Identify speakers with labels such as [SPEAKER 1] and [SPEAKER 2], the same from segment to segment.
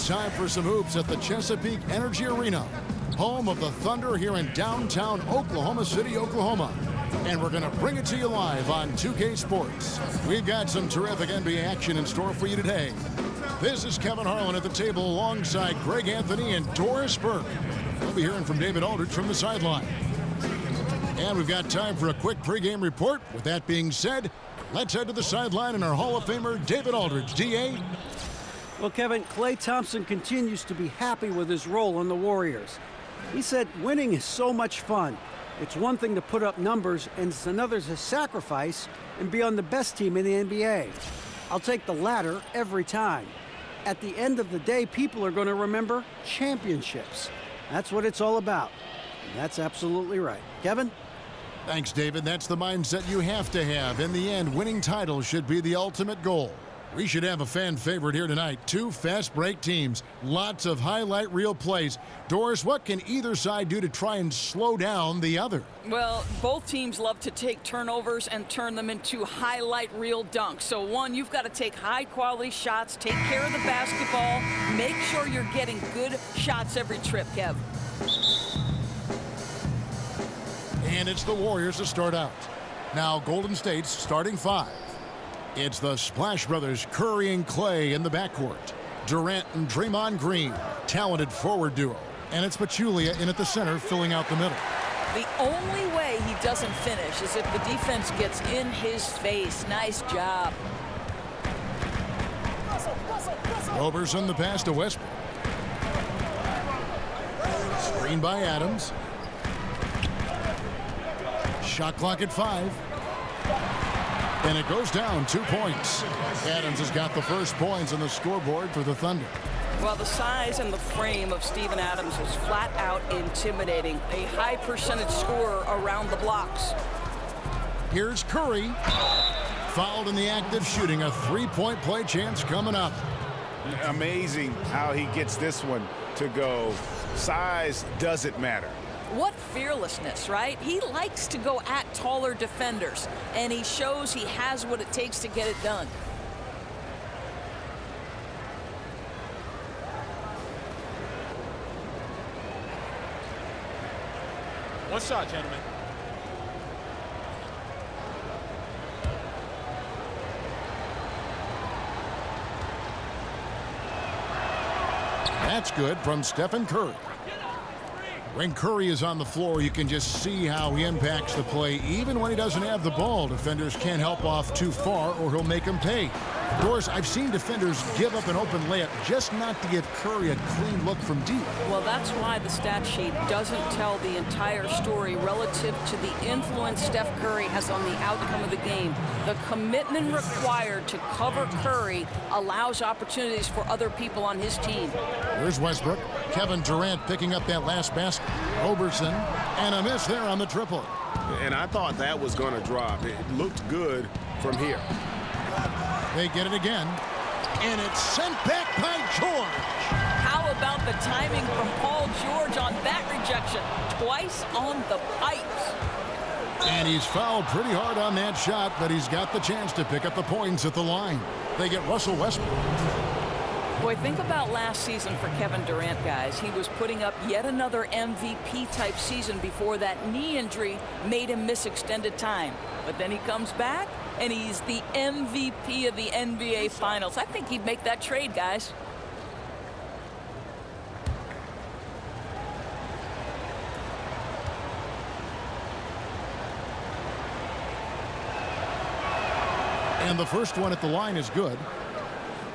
[SPEAKER 1] time for some hoops at the Chesapeake Energy Arena, home of the Thunder here in downtown Oklahoma City, Oklahoma. And we're going to bring it to you live on 2K Sports. We've got some terrific NBA action in store for you today. This is Kevin Harlan at the table alongside Greg Anthony and Doris Burke. We'll be hearing from David Aldridge from the sideline. And we've got time for a quick pregame report. With that being said, let's head to the sideline and our Hall of Famer, David Aldridge. D.A.?
[SPEAKER 2] Well, Kevin, Klay Thompson continues to be happy with his role on the Warriors. He said winning is so much fun. It's one thing to put up numbers, and it's another to sacrifice and be on the best team in the NBA. I'll take the latter every time. At the end of the day, people are going to remember championships. That's what it's all about. And that's absolutely right. Kevin?
[SPEAKER 1] Thanks, David. That's the mindset you have to have. In the end, winning titles should be the ultimate goal. We should have a fan favorite here tonight. Two fast break teams. Lots of highlight reel plays. Doris, what can either side do to try and slow down the other?
[SPEAKER 3] Well, both teams love to take turnovers and turn them into highlight reel dunks. So, one, you've got to take high-quality shots, take care of the basketball, make sure you're getting good shots every trip, Kev.
[SPEAKER 1] And it's the Warriors to start out. Now, Golden State's starting five. It's the Splash Brothers, Curry and Klay in the backcourt. Durant and Draymond Green, talented forward duo. And it's Pachulia in at the center, filling out the middle.
[SPEAKER 3] The only way he doesn't finish is if the defense gets in his face. Nice job.
[SPEAKER 1] Roberson the pass to Westbrook. Screen by Adams. Shot clock at 5. And it goes down 2 points. Adams has got the first points on the scoreboard for the Thunder.
[SPEAKER 3] Well, the size and the frame of Steven Adams is flat out intimidating. A high percentage scorer around the blocks.
[SPEAKER 1] Here's Curry. Fouled in the act of shooting. A three-point play chance coming up.
[SPEAKER 4] Amazing how he gets this one to go. Size doesn't matter.
[SPEAKER 3] What fearlessness, right? He likes to go at taller defenders, and he shows he has what it takes to get it done.
[SPEAKER 5] One shot, gentlemen.
[SPEAKER 1] That's good from Stephen Curry. When Curry is on the floor, you can just see how he impacts the play. Even when he doesn't have the ball, defenders can't help off too far or he'll make him pay. Doris, I've seen defenders give up an open layup just not to give Curry a clean look from deep.
[SPEAKER 3] Well, that's why the stat sheet doesn't tell the entire story relative to the influence Steph Curry has on the outcome of the game. The commitment required to cover Curry allows opportunities for other people on his team.
[SPEAKER 1] Here's Westbrook. Kevin Durant picking up that last basket. Roberson, and a miss there on the triple.
[SPEAKER 4] And I thought that was going to drop. It looked good from here.
[SPEAKER 1] They get it again, and it's sent back by George.
[SPEAKER 3] How about the timing from Paul George on that rejection? Twice on the pipes.
[SPEAKER 1] And he's fouled pretty hard on that shot, but he's got the chance to pick up the points at the line. They get Russell Westbrook.
[SPEAKER 3] Boy, think about last season for Kevin Durant, guys. He was putting up yet another MVP-type season before that knee injury made him miss extended time. But then he comes back, and he's the MVP of the NBA Finals. I think he'd make that trade, guys.
[SPEAKER 1] And the first one at the line is good.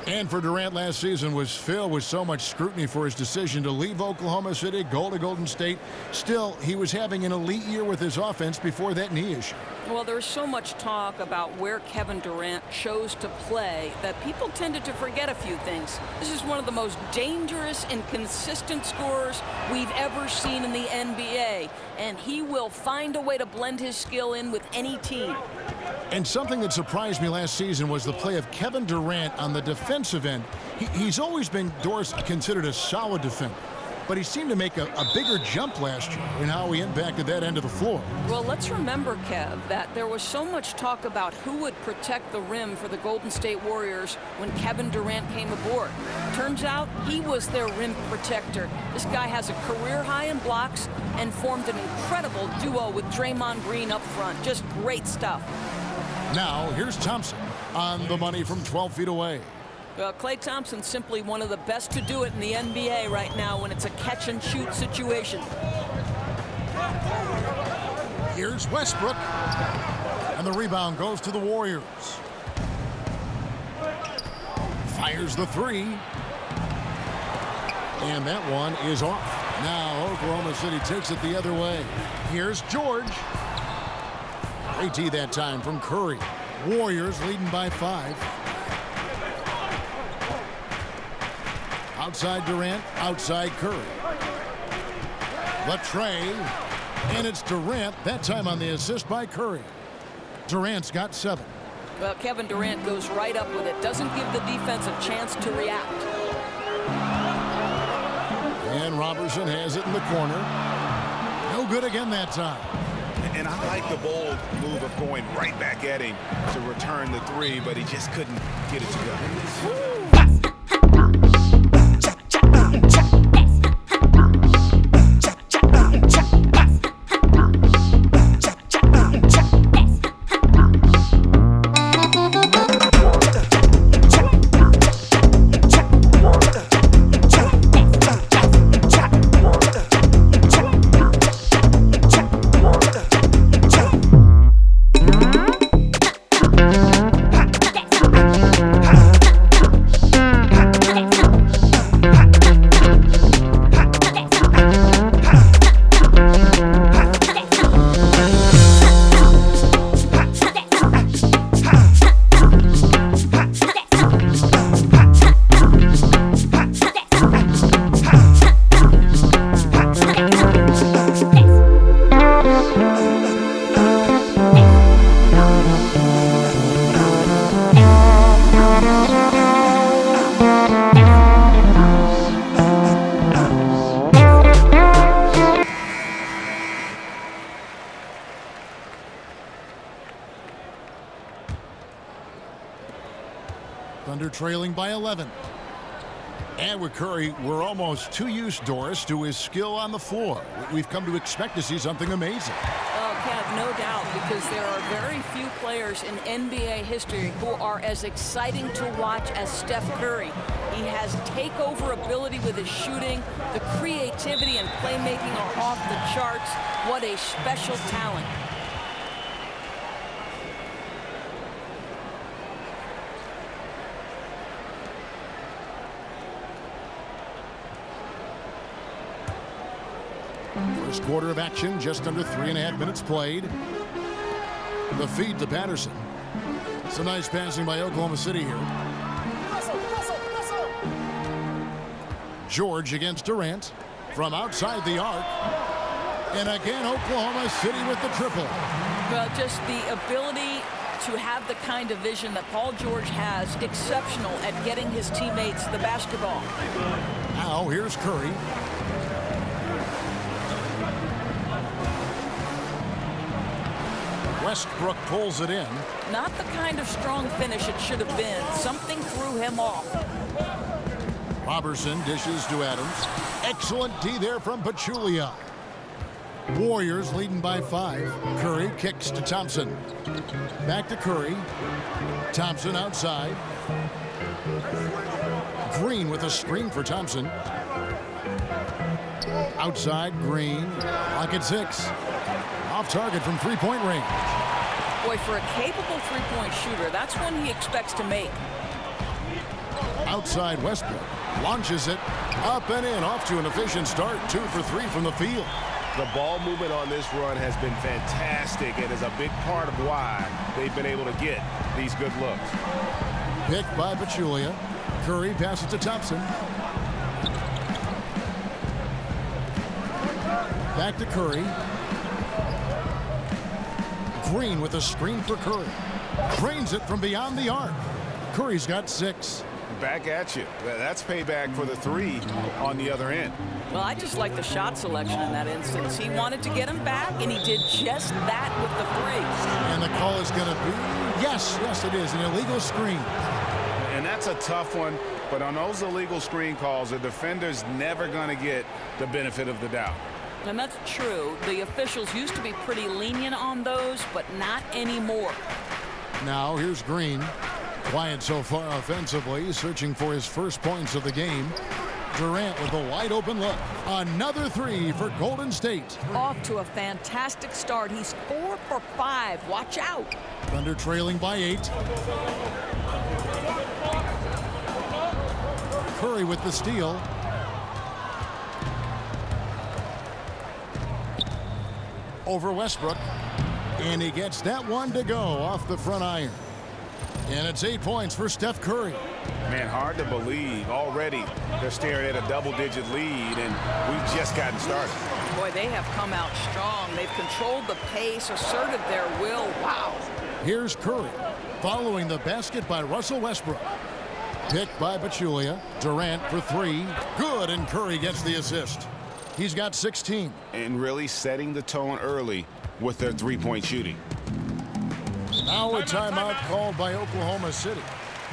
[SPEAKER 1] And for Durant, last season was filled with so much scrutiny for his decision to leave Oklahoma City, go to Golden State. Still, he was having an elite year with his offense before that knee issue.
[SPEAKER 3] Well, there's so much talk about where Kevin Durant chose to play that people tended to forget a few things. This is one of the most dangerous and consistent scorers we've ever seen in the NBA, and he will find a way to blend his skill in with any team.
[SPEAKER 1] And something that surprised me last season was the play of Kevin Durant on the defensive end. He's always been, Doris, considered a solid defender. but he seemed to make a bigger jump last year in how he impacted that end of the floor.
[SPEAKER 3] Well, let's remember, Kev, that there was so much talk about who would protect the rim for the Golden State Warriors when Kevin Durant came aboard. Turns out he was their rim protector. This guy has a career high in blocks and formed an incredible duo with Draymond Green up front. Just great stuff.
[SPEAKER 1] Now, here's Thompson on the money from 12 feet away.
[SPEAKER 3] Well, Klay Thompson's simply one of the best to do it in the NBA right now when it's a catch-and-shoot situation.
[SPEAKER 1] Here's Westbrook. And the rebound goes to the Warriors. Fires the three. And that one is off. Now Oklahoma City takes it the other way. Here's George. AT that time from Curry. Warriors leading by 5. Outside Durant, outside Curry. The tray, and it's Durant, that time on the assist by Curry. Durant's got 7.
[SPEAKER 3] Well, Kevin Durant goes right up with it. Doesn't give the defense a chance to react.
[SPEAKER 1] And Robertson has it in the corner. No good again that time.
[SPEAKER 4] And I like the bold move of going right back at him to return the 3, but he just couldn't get it together.
[SPEAKER 1] Thunder trailing by 11. And with Curry, we're almost too used, Doris, to his skill on the floor. We've come to expect to see something amazing.
[SPEAKER 3] Oh, Kev, no doubt, because there are very few players in NBA history who are as exciting to watch as Steph Curry. He has takeover ability with his shooting. The creativity and playmaking are off the charts. What a special talent.
[SPEAKER 1] First quarter of action, just under 3.5 minutes played. The feed to Patterson. Some nice passing by Oklahoma City here. George against Durant from outside the arc. And again, Oklahoma City with the triple.
[SPEAKER 3] Well, just the ability to have the kind of vision that Paul George has, exceptional at getting his teammates the basketball.
[SPEAKER 1] Now here's Curry. Westbrook pulls it in.
[SPEAKER 3] Not the kind of strong finish it should have been. Something threw him off.
[SPEAKER 1] Robertson dishes to Adams. Excellent D there from Pachulia. Warriors leading by 5. Curry kicks to Thompson. Back to Curry. Thompson outside. Green with a screen for Thompson. Outside, Green. Clock at 6. Off target from three-point range.
[SPEAKER 3] Boy, for a capable three-point shooter, that's one he expects to make.
[SPEAKER 1] Outside Westbrook. Launches it. Up and in. Off to an efficient start. 2 for 3 from the field.
[SPEAKER 4] The ball movement on this run has been fantastic and is a big part of why they've been able to get these good looks.
[SPEAKER 1] Picked by Pachulia. Curry passes to Thompson. Back to Curry. Green with a screen for Curry. Drains it from beyond the arc. Curry's got 6.
[SPEAKER 4] back at you. That's payback for the three on the other end.
[SPEAKER 3] Well, I just like the shot selection in that instance. He wanted to get him back, and he did just that with the three.
[SPEAKER 1] And the call is going to be, yes, it is, an illegal screen.
[SPEAKER 4] And that's a tough one, but on those illegal screen calls, the defender's never going to get the benefit of the doubt.
[SPEAKER 3] And that's true. The officials used to be pretty lenient on those, but not anymore.
[SPEAKER 1] Now here's Green. Quiet so far offensively, searching for his first points of the game. Durant with a wide open look. Another three for Golden State.
[SPEAKER 3] Off to a fantastic start. He's 4 for 5. Watch out.
[SPEAKER 1] Thunder trailing by 8. Curry with the steal. Over Westbrook. And he gets that one to go off the front iron. And it's 8 points for Steph Curry.
[SPEAKER 4] Man, hard to believe. Already they're staring at a double-digit lead, and we've just gotten started.
[SPEAKER 3] Boy, they have come out strong. They've controlled the pace, asserted their will. Wow.
[SPEAKER 1] Here's Curry, following the basket by Russell Westbrook. Picked by Pachulia. Durant for 3. Good, and Curry gets the assist. He's got 16.
[SPEAKER 4] And really setting the tone early with their three-point shooting.
[SPEAKER 1] Now a timeout called by Oklahoma City.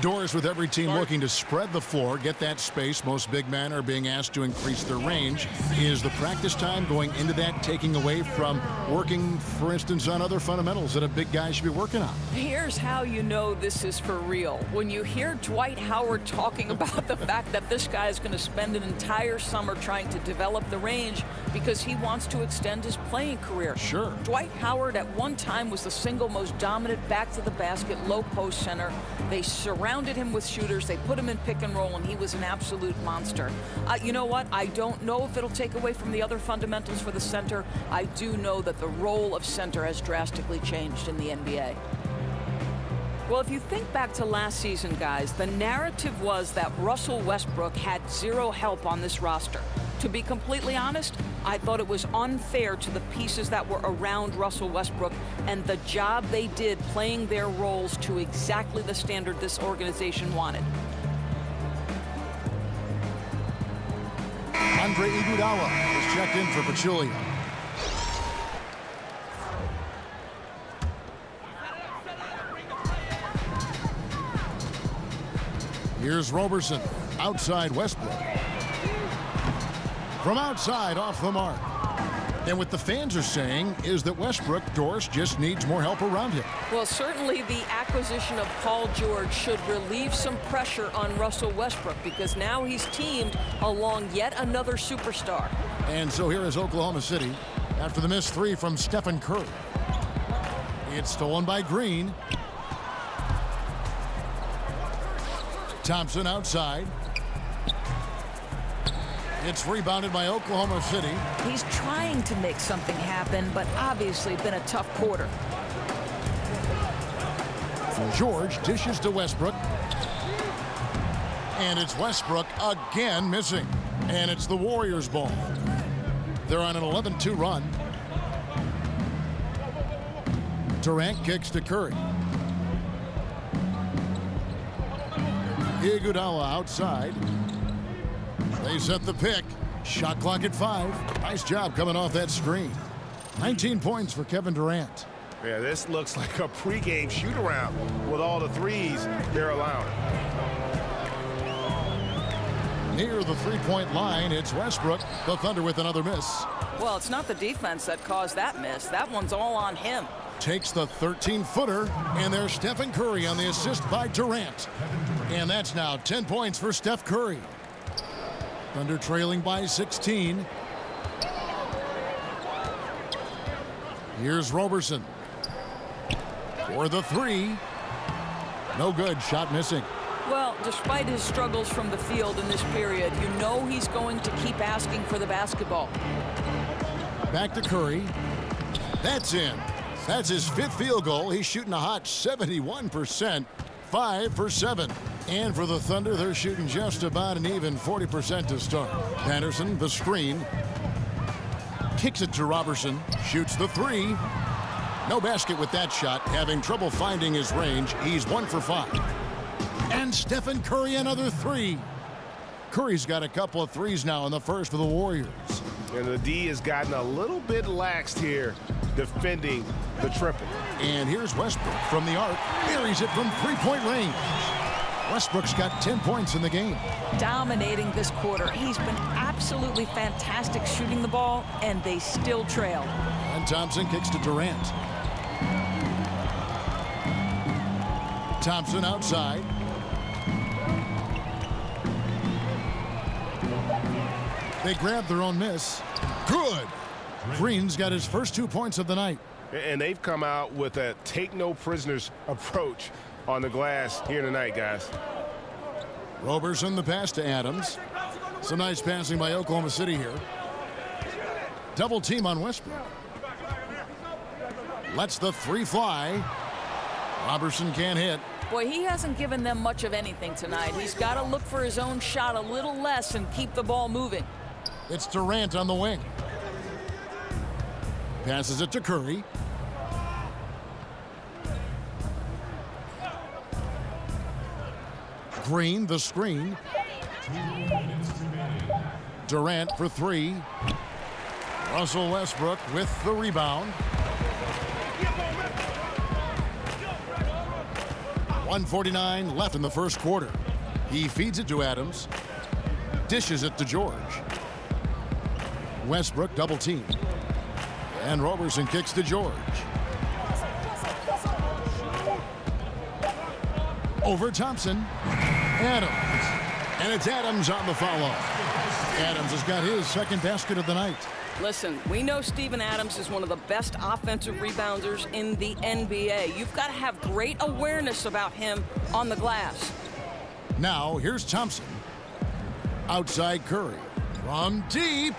[SPEAKER 1] Doors with every team looking to spread the floor, get that space. Most big men are being asked to increase their range. Is the practice time going into that taking away from working, for instance, on other fundamentals that a big guy should be working on?
[SPEAKER 3] Here's how you know this is for real. When you hear Dwight Howard talking about the fact that this guy is going to spend an entire summer trying to develop the range because he wants to extend his playing career.
[SPEAKER 1] Sure.
[SPEAKER 3] Dwight Howard at one time was the single most dominant back-to-the-basket low-post center. They surrounded him with shooters. They put him in pick and roll, and he was an absolute monster. You know what? I don't know if it'll take away from the other fundamentals for the center. I do know that the role of center has drastically changed in the NBA. Well, if you think back to last season, guys, the narrative was that Russell Westbrook had zero help on this roster. To be completely honest, I thought it was unfair to the pieces that were around Russell Westbrook and the job they did playing their roles to exactly the standard this organization wanted.
[SPEAKER 1] Andre Iguodala is checked in for Pachulia. Here's Roberson, outside Westbrook. From outside, off the mark. And what the fans are saying is that Westbrook, Doris, just needs more help around him.
[SPEAKER 3] Well, certainly the acquisition of Paul George should relieve some pressure on Russell Westbrook because now he's teamed along yet another superstar.
[SPEAKER 1] And so here is Oklahoma City after the missed three from Stephen Curry. It's stolen by Green. Thompson outside. It's rebounded by Oklahoma City.
[SPEAKER 3] He's trying to make something happen, but obviously been a tough quarter.
[SPEAKER 1] George dishes to Westbrook. And it's Westbrook again missing. And it's the Warriors' ball. They're on an 11-2 run. Durant kicks to Curry. Iguodala outside. They set the pick. Shot clock at 5. Nice job coming off that screen. 19 points for Kevin Durant.
[SPEAKER 4] Yeah, this looks like a pregame shoot-around with all the threes they're allowing.
[SPEAKER 1] Near the three-point line, it's Westbrook. The Thunder with another miss.
[SPEAKER 3] Well, it's not the defense that caused that miss. That one's all on him.
[SPEAKER 1] Takes the 13-footer, and there's Stephen Curry on the assist by Durant. And that's now 10 points for Steph Curry. Thunder trailing by 16. Here's Roberson. For the three. No good. Shot missing.
[SPEAKER 3] Well, despite his struggles from the field in this period, you know he's going to keep asking for the basketball.
[SPEAKER 1] Back to Curry. That's in. That's his 5th field goal. He's shooting a hot 71%. 5 for 7. And for the Thunder, they're shooting just about an even 40% to start. Patterson, the screen. Kicks it to Robertson. Shoots the 3. No basket with that shot. Having trouble finding his range. He's 1 for 5. And Stephen Curry another three. Curry's got a couple of threes now in the first for the Warriors.
[SPEAKER 4] And the D has gotten a little bit laxed here defending the triple.
[SPEAKER 1] And here's Westbrook from the arc. Buries it from three-point range. Westbrook's got 10 points in the game.
[SPEAKER 3] Dominating this quarter. He's been absolutely fantastic shooting the ball, and they still trail.
[SPEAKER 1] And Thompson kicks to Durant. Thompson outside. They grab their own miss. Good. Green's got his first 2 points of the night.
[SPEAKER 4] And they've come out with a take-no-prisoners approach on the glass here tonight, guys.
[SPEAKER 1] Roberson the pass to Adams. Some nice passing by Oklahoma City here. Double team on Westbrook. Lets the three fly. Roberson can't hit.
[SPEAKER 3] Boy, he hasn't given them much of anything tonight. He's got to look for his own shot a little less and keep the ball moving.
[SPEAKER 1] It's Durant on the wing. Passes it to Curry. Green, the screen. Durant for three. Russell Westbrook with the rebound. 1:49 left in the first quarter. He feeds it to Adams. Dishes it to George. Westbrook double team. And Roberson kicks to George. Over Thompson. Adams. And it's Adams on the follow. Adams has got his second basket of the night.
[SPEAKER 3] Listen, we know Steven Adams is one of the best offensive rebounders in the NBA. You've got to have great awareness about him on the glass.
[SPEAKER 1] Now, here's Thompson. Outside Curry. From deep.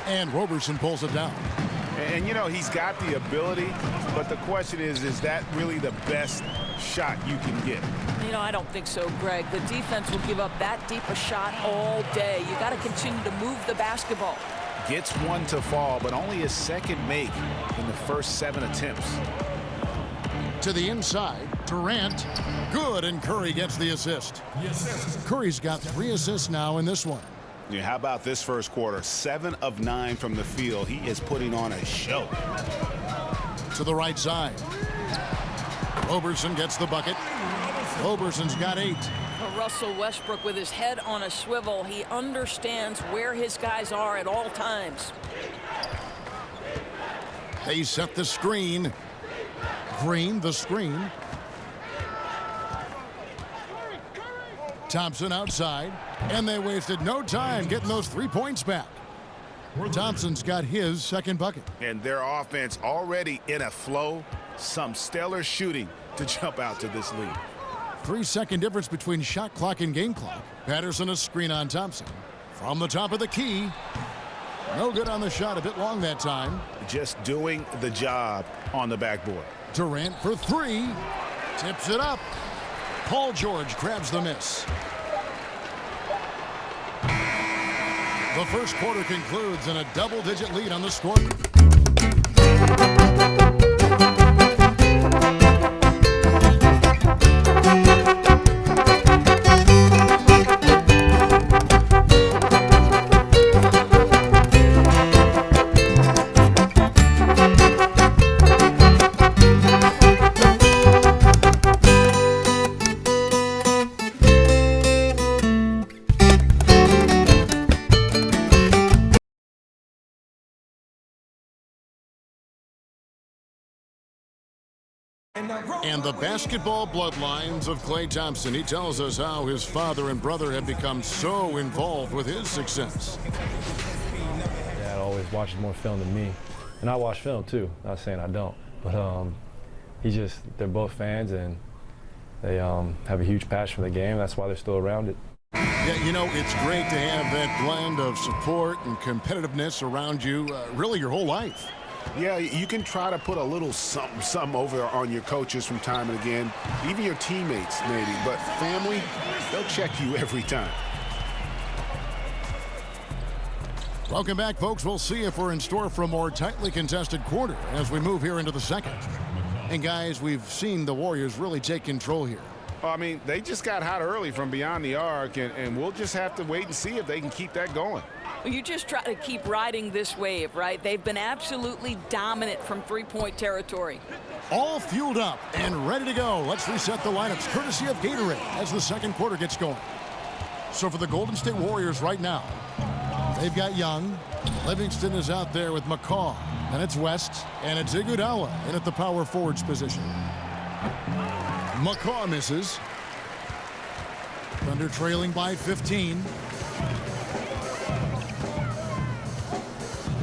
[SPEAKER 1] And Roberson pulls it down.
[SPEAKER 4] And, you know, he's got the ability, but the question is that really the best shot you can get?
[SPEAKER 3] You know, I don't think so, Greg. The defense will give up that deep a shot all day. You got to continue to move the basketball.
[SPEAKER 4] Gets one to fall, but only his second make in the first 7 attempts.
[SPEAKER 1] To the inside, Durant. Good, and Curry gets the assist. Curry's got 3 assists now in this one.
[SPEAKER 4] Yeah, how about this first quarter? 7 of 9 from the field. He is putting on a show.
[SPEAKER 1] To the right side. Roberson gets the bucket. Roberson's got 8.
[SPEAKER 3] Russell Westbrook with his head on a swivel. He understands where his guys are at all times.
[SPEAKER 1] They set the screen. Green, the screen. Thompson outside. And they wasted no time getting those 3 points back. Thompson's got his second bucket.
[SPEAKER 4] And their offense already in a flow. Some stellar shooting to jump out to this lead.
[SPEAKER 1] 3-second difference between shot clock and game clock. Patterson a screen on Thompson. From the top of the key. No good on the shot. A bit long that time.
[SPEAKER 4] Just doing the job on the backboard.
[SPEAKER 1] Durant for 3. Tips it up. Paul George grabs the miss. The first quarter concludes in a double-digit lead on the score. And the basketball bloodlines of Klay Thompson. He tells us how his father and brother have become so involved with his success.
[SPEAKER 6] Dad always watches more film than me. And I watch film too, not saying I don't. But they're both fans and they have a huge passion for the game. That's why they're still around it.
[SPEAKER 1] Yeah, you know, it's great to have that blend of support and competitiveness around you really your whole life.
[SPEAKER 4] Yeah, you can try to put a little something over on your coaches from time and again, even your teammates maybe, but family, they'll check you every time.
[SPEAKER 1] Welcome back, folks. We'll see if we're in store for a more tightly contested quarter as we move here into the second. And guys, we've seen the Warriors really take control here.
[SPEAKER 4] I mean, they just got hot early from beyond the arc, and we'll just have to wait and see if they can keep that going.
[SPEAKER 3] Well, you just try to keep riding this wave, right? They've been absolutely dominant from three-point territory.
[SPEAKER 1] All fueled up and ready to go. Let's reset the lineups courtesy of Gatorade as the second quarter gets going. So for the Golden State Warriors right now, they've got Young. Livingston is out there with McCaw. And it's West, and it's Iguodala in at the power forwards position. McCaw misses. Thunder trailing by 15.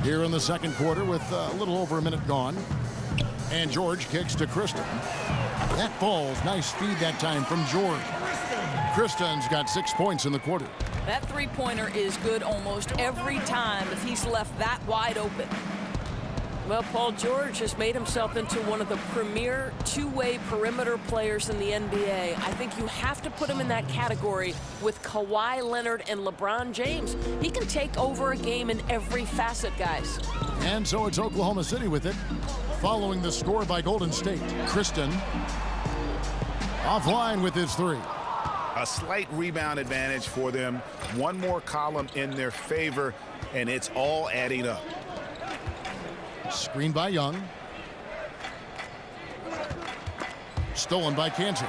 [SPEAKER 1] Here in the second quarter with a little over a minute gone. And George kicks to Kristen. That falls. Nice feed that time from George. Kristen's got 6 points in the quarter.
[SPEAKER 3] That three-pointer is good almost every time if he's left that wide open. Well, Paul George has made himself into one of the premier two-way perimeter players in the NBA. I think you have to put him in that category with Kawhi Leonard and LeBron James. He can take over a game in every facet, guys.
[SPEAKER 1] And so it's Oklahoma City with it. Following the score by Golden State. Kristen offline with his three.
[SPEAKER 4] A slight rebound advantage for them. One more column in their favor, and it's all adding up.
[SPEAKER 1] Screen by Young. Stolen by Cantor.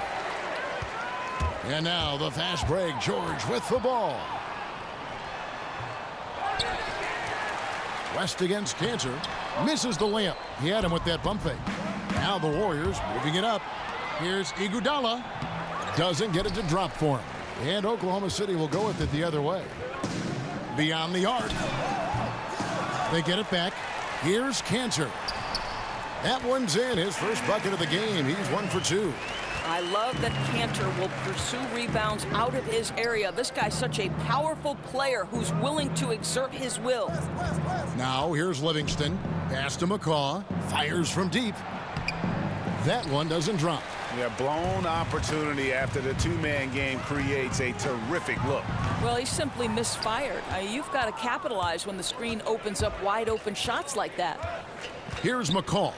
[SPEAKER 1] And now the fast break. George with the ball. West against Cantor. Misses the layup. He had him with that bump fake. Now the Warriors moving it up. Here's Iguodala. Doesn't get it to drop for him. And Oklahoma City will go with it the other way. Beyond the arc. They get it back. Here's Cantor. That one's in. His first bucket of the game. He's 1 for 2.
[SPEAKER 3] I love that Cantor will pursue rebounds out of his area. This guy's such a powerful player who's willing to exert his will.
[SPEAKER 1] Now here's Livingston. Pass to McCaw. Fires from deep. That one doesn't drop.
[SPEAKER 4] Yeah, blown opportunity after the two-man game creates a terrific look.
[SPEAKER 3] Well, he simply misfired. You've got to capitalize when the screen opens up wide open shots like that.
[SPEAKER 1] Here's McCaw.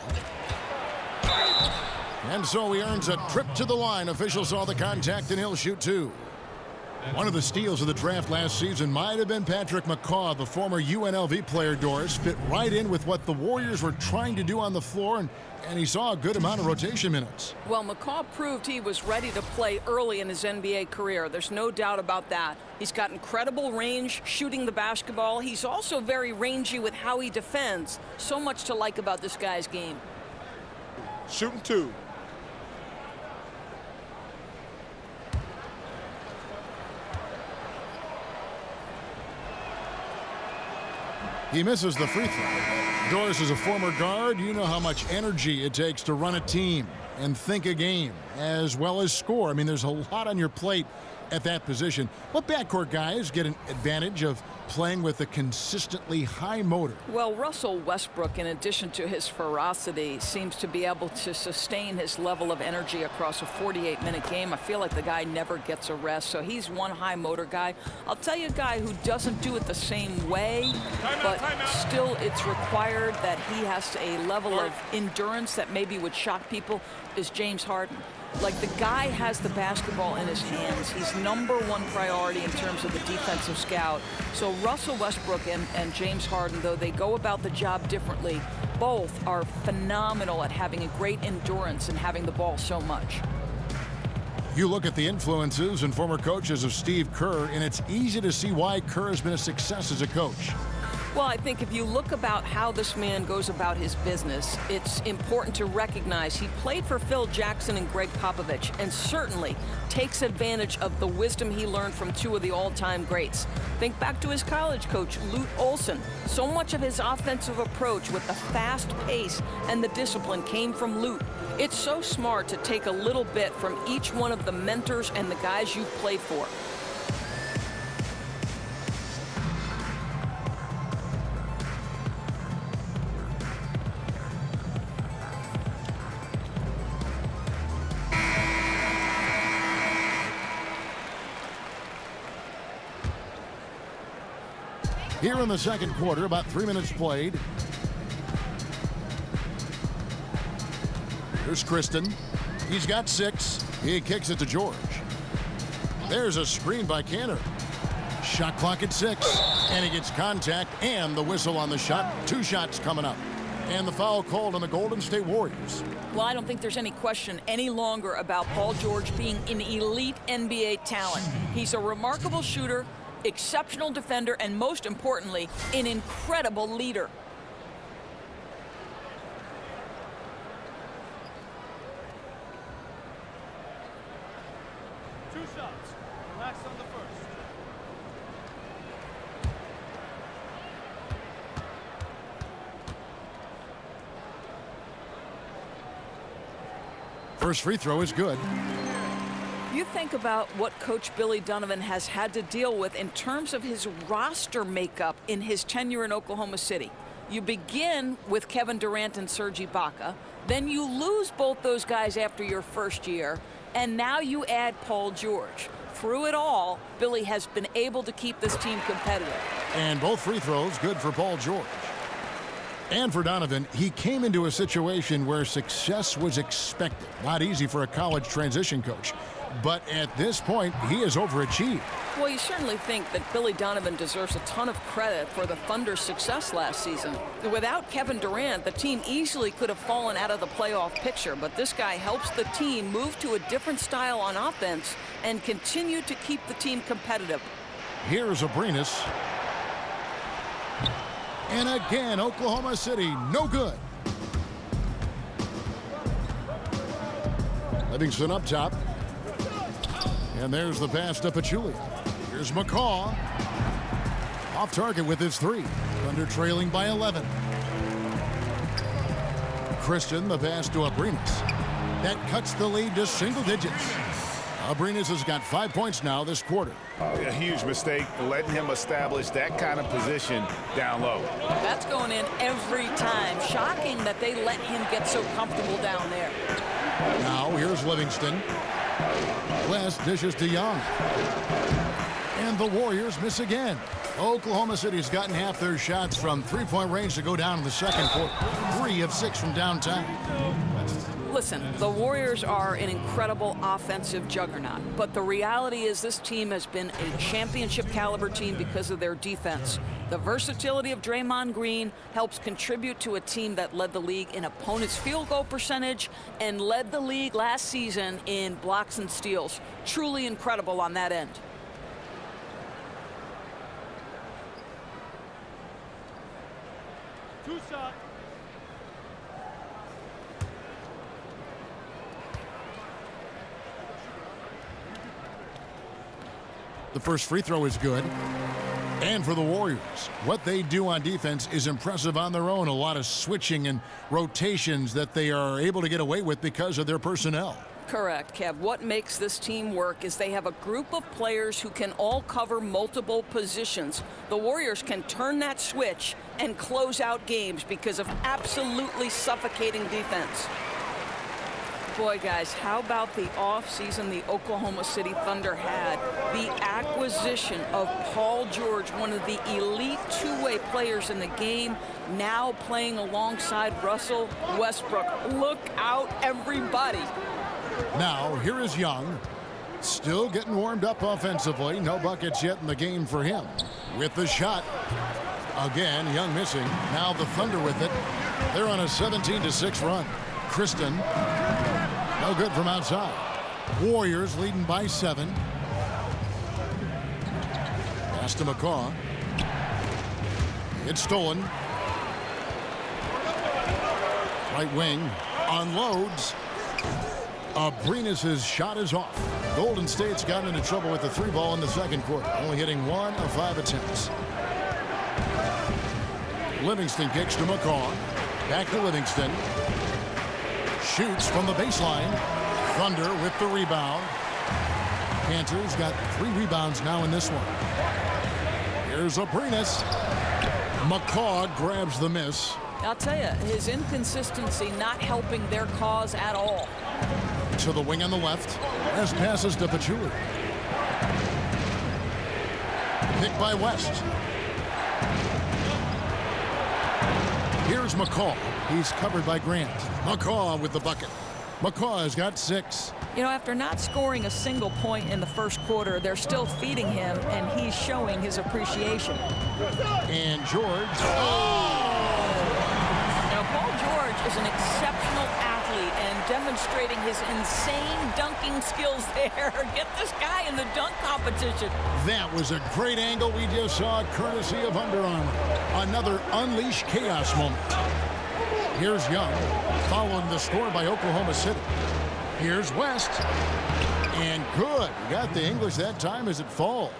[SPEAKER 1] And so he earns a trip to the line. Officials saw the contact and he'll shoot two. One of the steals of the draft last season might have been Patrick McCaw, the former UNLV player. Doris fit right in with what the Warriors were trying to do on the floor, and he saw a good amount of rotation minutes.
[SPEAKER 3] Well, McCaw proved he was ready to play early in his NBA career. There's no doubt about that. He's got incredible range shooting the basketball. He's also very rangy with how he defends. So much to like about this guy's game.
[SPEAKER 5] Shooting two.
[SPEAKER 1] He misses the free throw. Doris is a former guard. You know how much energy it takes to run a team and think a game as well as score. I mean, there's a lot on your plate at that position. What backcourt guys get an advantage of playing with a consistently high motor?
[SPEAKER 3] Well, Russell Westbrook, in addition to his ferocity, seems to be able to sustain his level of energy across a 48-minute game. I feel like the guy never gets a rest, so he's one high motor guy. I'll tell you a guy who doesn't do it the same way, but still it's required that he has a level of endurance that maybe would shock people, is James Harden. Like, the guy has the basketball in his hands. He's #1 priority in terms of the defensive scout. So Russell Westbrook and James Harden, though they go about the job differently, both are phenomenal at having a great endurance and having the ball so much.
[SPEAKER 1] You look at the influences and former coaches of Steve Kerr, and it's easy to see why Kerr has been a success as a coach.
[SPEAKER 3] Well, I think if you look about how this man goes about his business, it's important to recognize he played for Phil Jackson and Greg Popovich, and certainly takes advantage of the wisdom he learned from two of the all-time greats. Think back to his college coach, Lute Olson. So much of his offensive approach with the fast pace and the discipline came from Lute. It's so smart to take a little bit from each one of the mentors and the guys you've played for.
[SPEAKER 1] Here in the second quarter, about 3 minutes played. Here's Kristen. He's got 6. He kicks it to George. There's a screen by Canner. Shot clock at 6. And he gets contact and the whistle on the shot. 2 shots coming up. And the foul called on the Golden State Warriors.
[SPEAKER 3] Well, I don't think there's any question any longer about Paul George being an elite NBA talent. He's a remarkable shooter, exceptional defender, and most importantly, an incredible leader.
[SPEAKER 2] Two shots. Relax on the first.
[SPEAKER 1] First free throw is good.
[SPEAKER 3] You think about what Coach Billy Donovan has had to deal with in terms of his roster makeup in his tenure in Oklahoma City. You begin with Kevin Durant and Serge Ibaka, then you lose both those guys after your first year, and now you add Paul George. Through it all, Billy has been able to keep this team competitive.
[SPEAKER 1] And both free throws good for Paul George. And for Donovan, he came into a situation where success was expected. Not easy for a college transition coach. But at this point, he has overachieved.
[SPEAKER 3] Well, you certainly think that Billy Donovan deserves a ton of credit for the Thunder's success last season. Without Kevin Durant, the team easily could have fallen out of the playoff picture, but this guy helps the team move to a different style on offense and continue to keep the team competitive.
[SPEAKER 1] Here's Abrinas. And again, Oklahoma City, no good. Livingston up top. And there's the pass to Pachulia. Here's McCaw. Off target with his 3. Thunder trailing by 11. Christian, the pass to Abrinas. That cuts the lead to single digits. Abrinas has got 5 points now this quarter.
[SPEAKER 4] A huge mistake, letting him establish that kind of position down low.
[SPEAKER 3] That's going in every time. Shocking that they let him get so comfortable down there.
[SPEAKER 1] Now here's Livingston. West dishes to Young. And the Warriors miss again. Oklahoma City's gotten half their shots from three-point range to go down in the second quarter. 3 of 6 from downtown.
[SPEAKER 3] Listen, the Warriors are an incredible offensive juggernaut, but the reality is this team has been a championship caliber team because of their defense. The versatility of Draymond Green helps contribute to a team that led the league in opponents' field goal percentage and led the league last season in blocks and steals. Truly incredible on that end.
[SPEAKER 2] Two shots.
[SPEAKER 1] The first free throw is good. And for the Warriors, what they do on defense is impressive on their own. A lot of switching and rotations that they are able to get away with because of their personnel.
[SPEAKER 3] Correct, Kev. What makes this team work is they have a group of players who can all cover multiple positions. The Warriors can turn that switch and close out games because of absolutely suffocating defense. Boy, guys, how about the offseason the Oklahoma City Thunder had? The acquisition of Paul George, one of the elite two-way players in the game, now playing alongside Russell Westbrook. Look out, everybody.
[SPEAKER 1] Now, here is Young. Still getting warmed up offensively. No buckets yet in the game for him. With the shot. Again, Young missing. Now the Thunder with it. They're on a 17-6 run. Kristen. No good from outside. Warriors leading by 7. Pass to McCaw. It's stolen. Right wing unloads. Abrinas' shot is off. Golden State's gotten into trouble with the 3-ball in the second quarter, only hitting 1 of 5 attempts. Livingston kicks to McCaw. Back to Livingston. Shoots from the baseline. Thunder with the rebound. Cantor's got 3 rebounds now in this one. Here's Abrinas. McCaw grabs the miss.
[SPEAKER 3] I'll tell you, his inconsistency not helping their cause at all.
[SPEAKER 1] To the wing on the left. As passes to Pachulia. Picked by West. Here's McCaw. He's covered by Grant. McCaw with the bucket. McCaw has got 6.
[SPEAKER 3] You know, after not scoring a single point in the first quarter, they're still feeding him, and he's showing his appreciation.
[SPEAKER 1] And George. Oh!
[SPEAKER 3] Now, Paul George is an exceptional athlete and demonstrating his insane dunking skills there. Get this guy in the dunk competition.
[SPEAKER 1] That was a great angle we just saw, courtesy of Under Armour. Another unleash chaos moment. Here's Young, following the score by Oklahoma City. Here's West. And good. He got the English that time as it falls.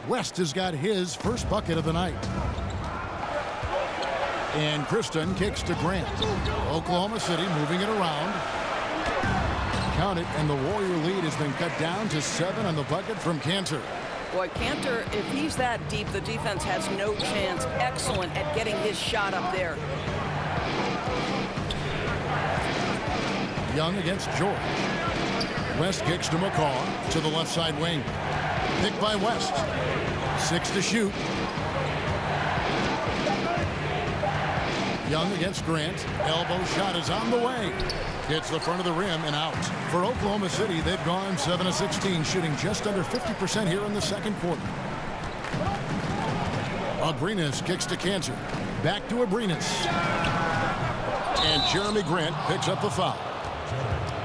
[SPEAKER 1] West has got his first bucket of the night. And Kristen kicks to Grant. Oklahoma City moving it around. Count it, and the Warrior lead has been cut down to 7 on the bucket from Cantor.
[SPEAKER 3] Boy, Cantor, if he's that deep, the defense has no chance. Excellent at getting his shot up there.
[SPEAKER 1] Young against George. West kicks to McCaw to the left side wing. Picked by West. 6 to shoot. Young against Grant. Elbow shot is on the way. Hits the front of the rim and out. For Oklahoma City, they've gone 7 of 16, shooting just under 50% here in the second quarter. Abrinas kicks to Cantor. Back to Abrinas. And Jeremy Grant picks up the foul.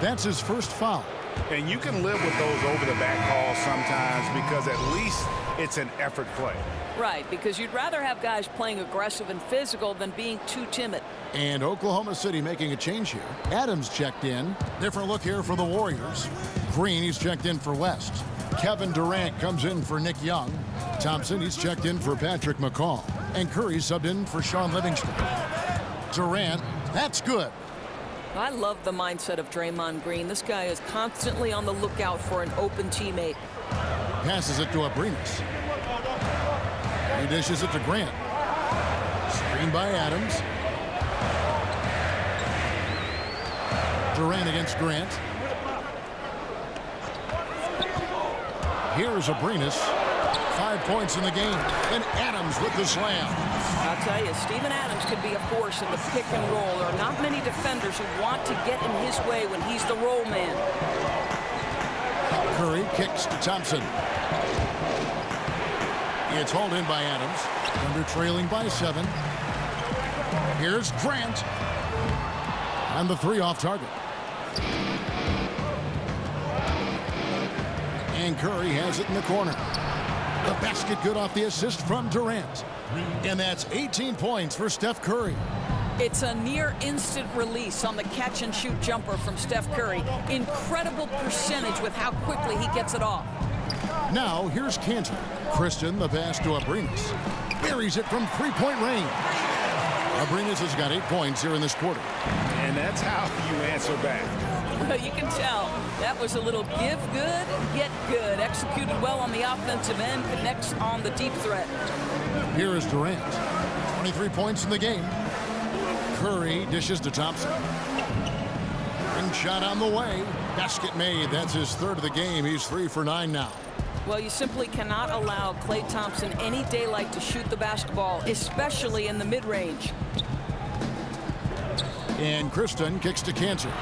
[SPEAKER 1] That's his first foul.
[SPEAKER 4] And you can live with those over-the-back calls sometimes because at least it's an effort play.
[SPEAKER 3] Right, because you'd rather have guys playing aggressive and physical than being too timid.
[SPEAKER 1] And Oklahoma City making a change here. Adams checked in. Different look here for the Warriors. Green, he's checked in for West. Kevin Durant comes in for Nick Young. Thompson, he's checked in for Patrick McCaw. And Curry subbed in for Sean Livingston. Durant, that's good.
[SPEAKER 3] I love the mindset of Draymond Green. This guy is constantly on the lookout for an open teammate.
[SPEAKER 1] Passes it to Abrinas. He dishes it to Grant. Screen by Adams. Durant against Grant. Here's Abrinas. 5 points in the game. And Adams with the slam.
[SPEAKER 3] I'll tell you, Steven Adams could be a force in the pick and roll. There are not many defenders who want to get in his way when he's the roll man.
[SPEAKER 1] Curry kicks to Thompson. It's hauled in by Adams. Thunder trailing by 7. Here's Grant. And the 3 off target. And Curry has it in the corner. The basket good off the assist from Durant. And that's 18 points for Steph Curry.
[SPEAKER 3] It's a near instant release on the catch and shoot jumper from Steph Curry. Incredible percentage with how quickly he gets it off.
[SPEAKER 1] Now here's Cantor. Christian, the pass to Abrinas. Buries it from 3-point range. Abrinas has got 8 points here in this quarter.
[SPEAKER 4] And that's how you answer back.
[SPEAKER 3] Well, you can tell that was a little give good, get good. Executed well on the offensive end, connects on the deep threat.
[SPEAKER 1] Here is Durant. 23 points in the game. Curry dishes to Thompson. Ring shot on the way. Basket made. That's his 3rd of the game. He's 3 for 9 now.
[SPEAKER 3] Well, you simply cannot allow Klay Thompson any daylight to shoot the basketball, especially in the mid-range.
[SPEAKER 1] And Kristen kicks to Cantor.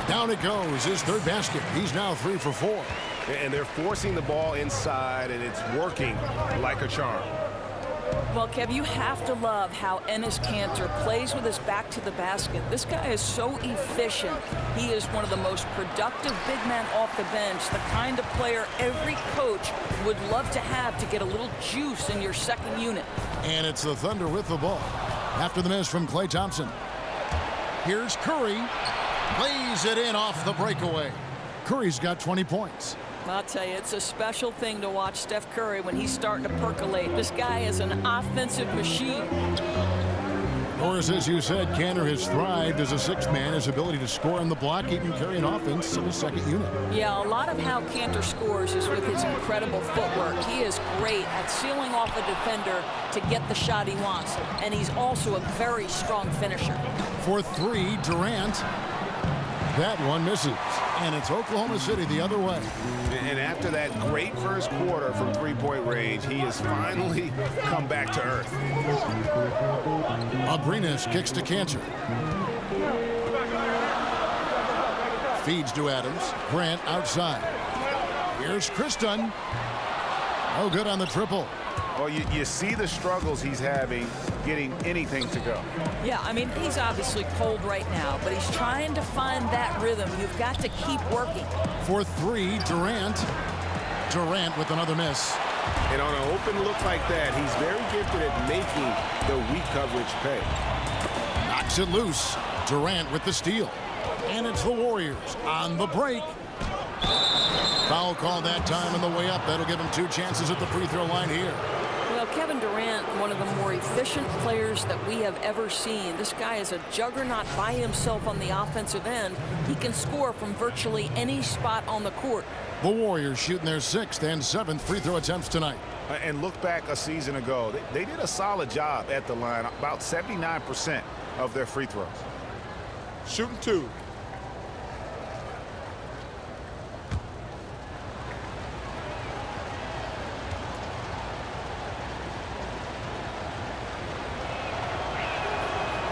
[SPEAKER 1] Down it goes, his 3rd basket. He's now 3 for 4.
[SPEAKER 4] And they're forcing the ball inside, and it's working like a charm.
[SPEAKER 3] Well, Kev, you have to love how Enes Kanter plays with his back to the basket. This guy is so efficient. He is one of the most productive big men off the bench, the kind of player every coach would love to have to get a little juice in your second unit.
[SPEAKER 1] And it's the Thunder with the ball. After the miss from Klay Thompson. Here's Curry. Lays it in off the breakaway. Curry's got 20 points.
[SPEAKER 3] I'll tell you, it's a special thing to watch Steph Curry when he's starting to percolate. This guy is an offensive machine.
[SPEAKER 1] Or as you said, Cantor has thrived as a 6th man. His ability to score on the block, he can carry an offense in the second unit.
[SPEAKER 3] Yeah, a lot of how Cantor scores is with his incredible footwork. He is great at sealing off a defender to get the shot he wants. And he's also a very strong finisher.
[SPEAKER 1] For 3, Durant. That one misses. And it's Oklahoma City the other way.
[SPEAKER 4] And after that great first quarter from 3-point range, he has finally come back to earth.
[SPEAKER 1] Abrinas kicks to Cantor. Feeds to Adams. Grant outside. Here's Kristen. No good on the triple.
[SPEAKER 4] Well, you see the struggles he's having getting anything to go.
[SPEAKER 3] Yeah, I mean, he's obviously cold right now, but he's trying to find that rhythm. You've got to keep working.
[SPEAKER 1] For three, Durant. Durant with another miss.
[SPEAKER 4] And on an open look like that, he's very gifted at making the weak coverage pay.
[SPEAKER 1] Knocks it loose. Durant with the steal. And it's the Warriors on the break. Foul call that time on the way up. That'll give him 2 chances at the free throw line here.
[SPEAKER 3] Well, Kevin Durant, one of the more efficient players that we have ever seen. This guy is a juggernaut by himself on the offensive end. He can score from virtually any spot on the court.
[SPEAKER 1] The Warriors shooting their 6th and 7th free throw attempts tonight.
[SPEAKER 4] And look back a season ago. They did a solid job at the line, about 79% of their free throws.
[SPEAKER 5] Shooting 2.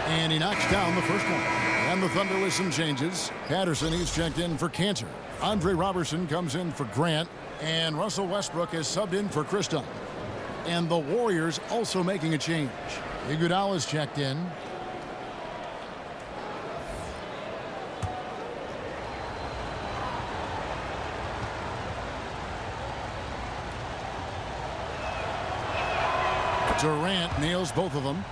[SPEAKER 1] And he knocks down the first one. And the Thunder with some changes. Patterson, he's checked in for Cantor. Andre Robertson comes in for Grant. And Russell Westbrook is subbed in for Kristoff. And the Warriors also making a change. Iguodala's checked in. Durant nails both of them.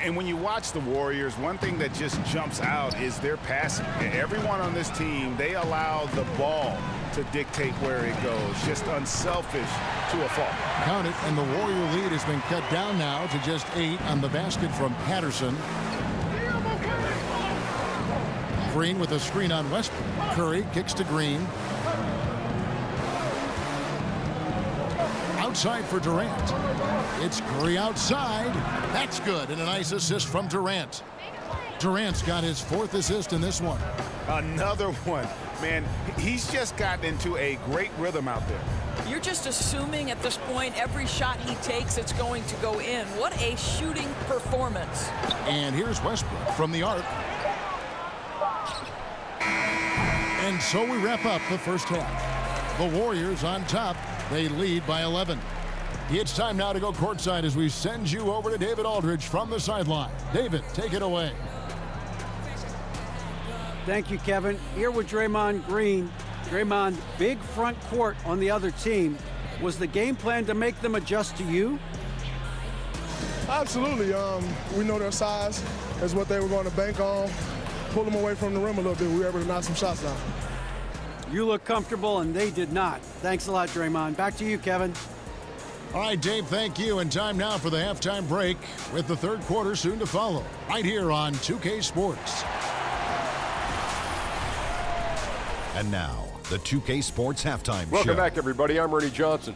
[SPEAKER 4] And when you watch the Warriors, one thing that just jumps out is their passing. Everyone on this team, they allow the ball to dictate where it goes. Just unselfish to a fault.
[SPEAKER 1] Count it, and the Warrior lead has been cut down now to just 8 on the basket from Patterson. Green with a screen on Westbrook. Curry kicks to Green. Outside for Durant. It's Curry outside. That's good, and a nice assist from Durant. Durant's got his 4th assist in this one.
[SPEAKER 4] Another one. Man, he's just gotten into a great rhythm out there.
[SPEAKER 3] You're just assuming at this point every shot he takes, it's going to go in. What a shooting performance.
[SPEAKER 1] And here's Westbrook from the arc. And so we wrap up the first half. The Warriors on top. They lead by 11. It's time now to go courtside as we send you over to David Aldridge from the sideline. David, take it away.
[SPEAKER 2] Thank you, Kevin. Here with Draymond Green. Draymond, big front court on the other team. Was the game plan to make them adjust to you?
[SPEAKER 7] Absolutely. We know their size is what they were going to bank on. Pull them away from the rim a little bit. We were able to knock some shots down.
[SPEAKER 2] You look comfortable, and they did not. Thanks a lot, Draymond. Back to you, Kevin.
[SPEAKER 1] All right, Dave, thank you. And time now for the halftime break with the third quarter soon to follow right here on 2K Sports.
[SPEAKER 8] And now, the 2K Sports halftime show.
[SPEAKER 9] Welcome back, everybody. I'm Ernie Johnson.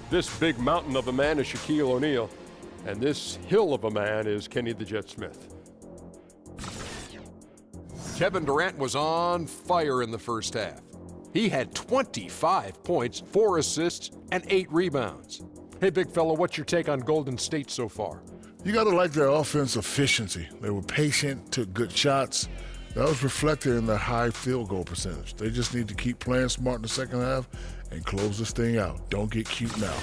[SPEAKER 9] This big mountain of a man is Shaquille O'Neal, and this hill of a man is Kenny the Jet Smith.
[SPEAKER 10] Kevin Durant was on fire in the first half. He had 25 points, 4 assists, and 8 rebounds. Hey, big fella, what's your take on Golden State so far?
[SPEAKER 11] You got to like their offense efficiency. They were patient, took good shots. That was reflected in their high field goal percentage. They just need to keep playing smart in the second half and close this thing out. Don't get cute now.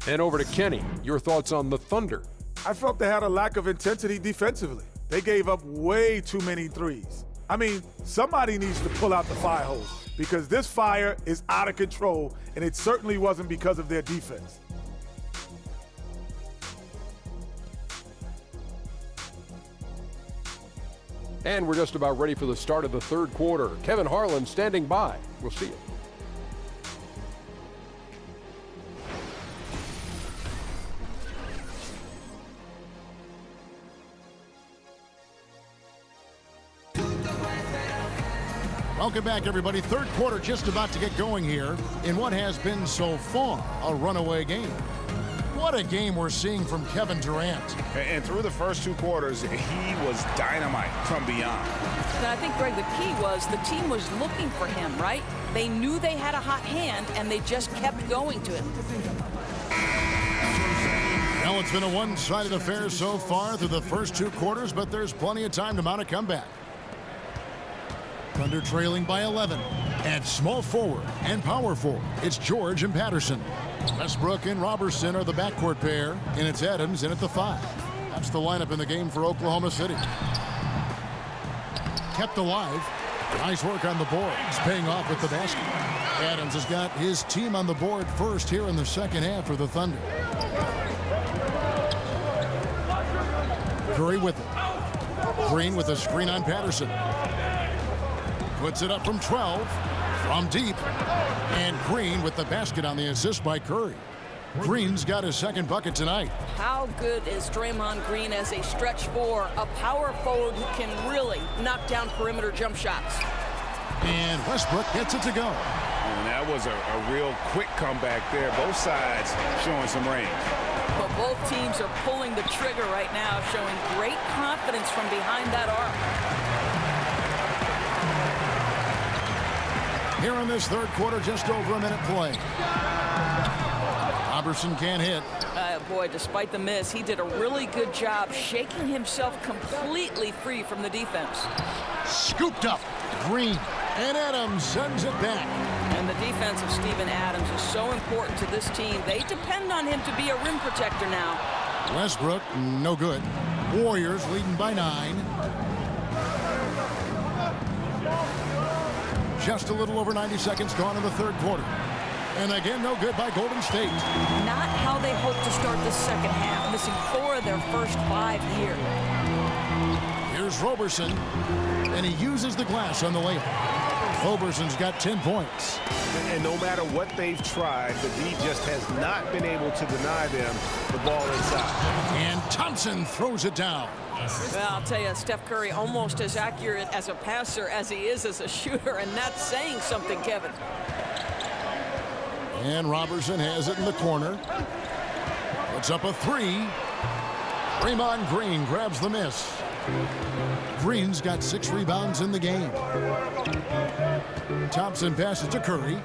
[SPEAKER 10] And over to Kenny. Your thoughts on the Thunder?
[SPEAKER 5] I felt they had a lack of intensity defensively. They gave up way too many threes. I mean, somebody needs to pull out the fire hose because this fire is out of control, and it certainly wasn't because of their defense.
[SPEAKER 9] And we're just about ready for the start of the third quarter. Kevin Harlan standing by. We'll see you.
[SPEAKER 1] Welcome back, everybody. Third quarter just about to get going here in what has been so far a runaway game. What a game we're seeing from Kevin Durant.
[SPEAKER 4] And through the first 2 quarters, he was dynamite from beyond.
[SPEAKER 3] And I think, Greg, the key was the team was looking for him, right? They knew they had a hot hand, and they just kept going to him.
[SPEAKER 1] Well, it's been a one-sided affair so far through the first 2 quarters, but there's plenty of time to mount a comeback. Thunder trailing by 11. At small forward and power forward, it's George and Patterson. Westbrook and Robertson are the backcourt pair, and it's Adams in at the 5. That's the lineup in the game for Oklahoma City. Kept alive. Nice work on the boards, paying off with the basket. Adams has got his team on the board first here in the second half for the Thunder. Curry with it. Green with a screen on Patterson. Puts it up from 12, from deep. And Green with the basket on the assist by Curry. Green's got his second bucket tonight.
[SPEAKER 3] How good is Draymond Green as a stretch four, a power forward who can really knock down perimeter jump shots?
[SPEAKER 1] And Westbrook gets it to go.
[SPEAKER 4] And that was a real quick comeback there. Both sides showing some range.
[SPEAKER 3] But both teams are pulling the trigger right now, showing great confidence from behind that arc.
[SPEAKER 1] Here in this third quarter, just over a minute play. Robertson can't hit.
[SPEAKER 3] Boy, despite the miss, he did a really good job shaking himself completely free from the defense.
[SPEAKER 1] Scooped up. Green. And Adams sends it back.
[SPEAKER 3] And the defense of Steven Adams is so important to this team. They depend on him to be a rim protector now.
[SPEAKER 1] Westbrook, no good. Warriors leading by 9. Just a little over 90 seconds gone in the third quarter. And again, no good by Golden State.
[SPEAKER 3] Not how they hope to start the second half, missing 4 of their first 5 here.
[SPEAKER 1] Here's Robertson, and he uses the glass on the layup. Roberson's got 10 points.
[SPEAKER 4] And no matter what they've tried, the D just has not been able to deny them the ball inside.
[SPEAKER 1] And Thompson throws it down.
[SPEAKER 3] Well, I'll tell you, Steph Curry almost as accurate as a passer as he is as a shooter, and that's saying something, Kevin.
[SPEAKER 1] And Robertson has it in the corner. Puts up a 3. Draymond Green grabs the miss. Green's got 6 rebounds in the game. Thompson passes to Curry.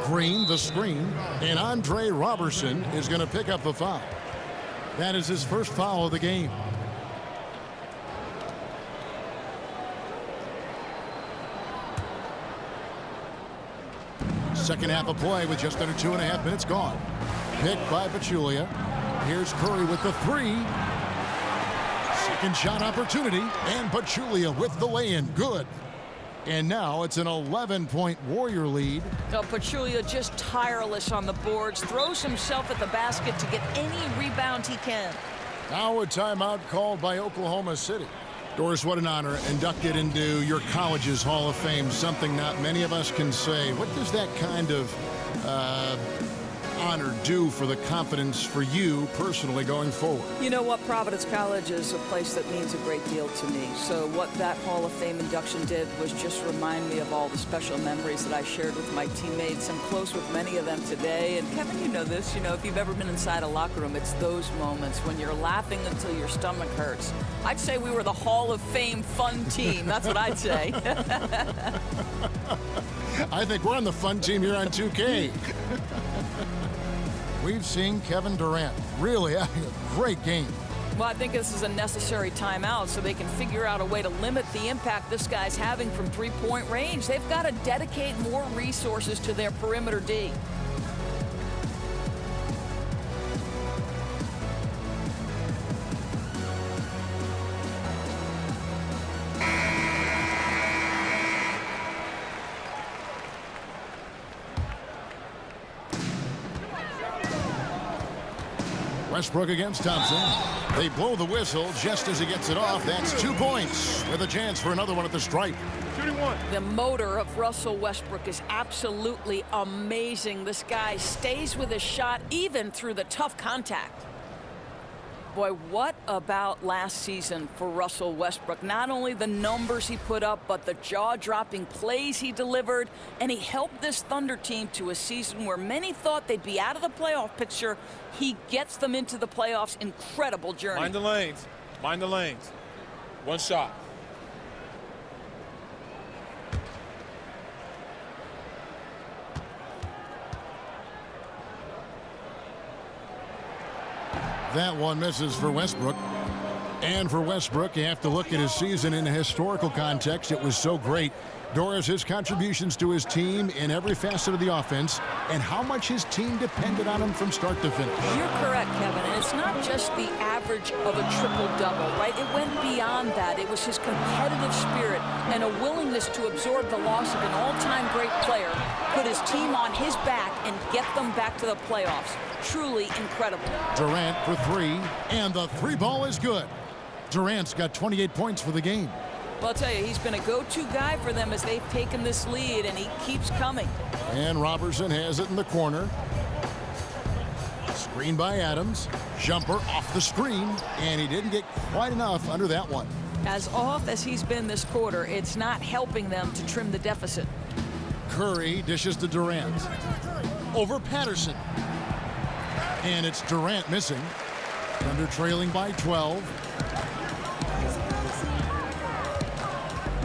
[SPEAKER 1] Green the screen. And Andre Robertson is going to pick up the foul. That is his first foul of the game. Second half of play with just under 2.5 minutes gone. Picked by Pachulia. Here's Curry with the 3. Second shot opportunity, and Pachulia with the lay-in. Good. And now it's an 11-point Warrior lead.
[SPEAKER 3] Pachulia just tireless on the boards, throws himself at the basket to get any rebound he can.
[SPEAKER 1] Now a timeout called by Oklahoma City. Doris, what an honor, inducted into your college's Hall of Fame, something not many of us can say. What does that kind of honor do for the confidence for you personally going forward?
[SPEAKER 3] You know what, Providence College is a place that means a great deal to me. So what that Hall of Fame induction did was just remind me of all the special memories that I shared with my teammates. I'm close with many of them today. And Kevin, you know this, if you've ever been inside a locker room, it's those moments when you're laughing until your stomach hurts. I'd say we were the Hall of Fame fun team. That's what I'd say.
[SPEAKER 1] I think we're on the fun team here on 2K. We've seen Kevin Durant really a great game.
[SPEAKER 3] Well, I think this is a necessary timeout so they can figure out a way to limit the impact this guy's having from three-point range. They've got to dedicate more resources to their perimeter D.
[SPEAKER 1] Westbrook against Thompson. They blow the whistle just as he gets it off. That's 2 points with a chance for another one at the stripe.
[SPEAKER 7] Shooting 1.
[SPEAKER 3] The motor of Russell Westbrook is absolutely amazing. This guy stays with his shot even through the tough contact. Boy, what about last season for Russell Westbrook? Not only the numbers he put up, but the jaw-dropping plays he delivered, and he helped this Thunder team to a season where many thought they'd be out of the playoff picture. He gets them into the playoffs. Incredible journey.
[SPEAKER 12] Mind the lanes. Mind the lanes. One shot.
[SPEAKER 1] That one misses for Westbrook. And for Westbrook, you have to look at his season in a historical context. It was so great. Doris' contributions to his team in every facet of the offense and how much his team depended on him from start to finish.
[SPEAKER 3] You're correct, Kevin. And it's not just the average of a triple-double, right? It went beyond that. It was his competitive spirit and a willingness to absorb the loss of an all-time great player, put his team on his back, and get them back to the playoffs. Truly incredible.
[SPEAKER 1] Durant for three, and the three ball is good. Durant's got 28 points for the game.
[SPEAKER 3] Well, I'll tell you, he's been a go-to guy for them as they've taken this lead, and he keeps coming.
[SPEAKER 1] And Robertson has it in the corner. Screen by Adams. Jumper off the screen, and he didn't get quite enough under that one.
[SPEAKER 3] As off as he's been this quarter, it's not helping them to trim the deficit.
[SPEAKER 1] Curry dishes to Durant. Over Patterson. And it's Durant missing. Thunder trailing by 12.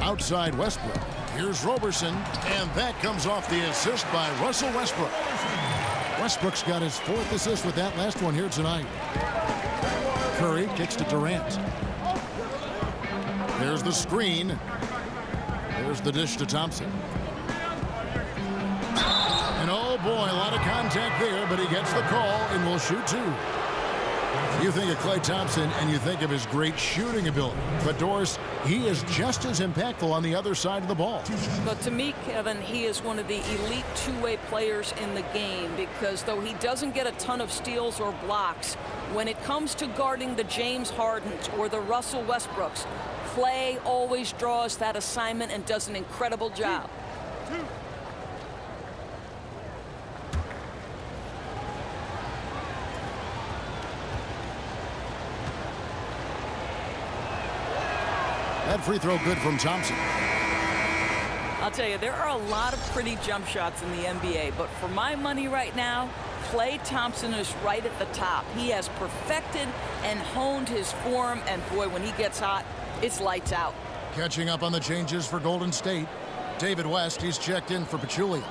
[SPEAKER 1] Outside Westbrook. Here's Roberson, and that comes off the assist by Russell Westbrook. Westbrook's got his fourth assist with that last one here tonight. Curry kicks to Durant. There's the screen. There's the dish to Thompson. And oh boy, a lot of contact there, but he gets the call and will shoot two. You think of Klay Thompson and you think of his great shooting ability. But Doris, he is just as impactful on the other side of the ball.
[SPEAKER 3] But to me, Kevin, he is one of the elite two-way players in the game because though he doesn't get a ton of steals or blocks, when it comes to guarding the James Hardens or the Russell Westbrooks, Klay always draws that assignment and does an incredible job.
[SPEAKER 1] That free throw good from Thompson.
[SPEAKER 3] I'll tell you, there are a lot of pretty jump shots in the NBA, but for my money right now, Klay Thompson is right at the top. He has perfected and honed his form, and boy, when he gets hot, it's lights out.
[SPEAKER 1] Catching up on the changes for Golden State. David West, he's checked in for Pachulia.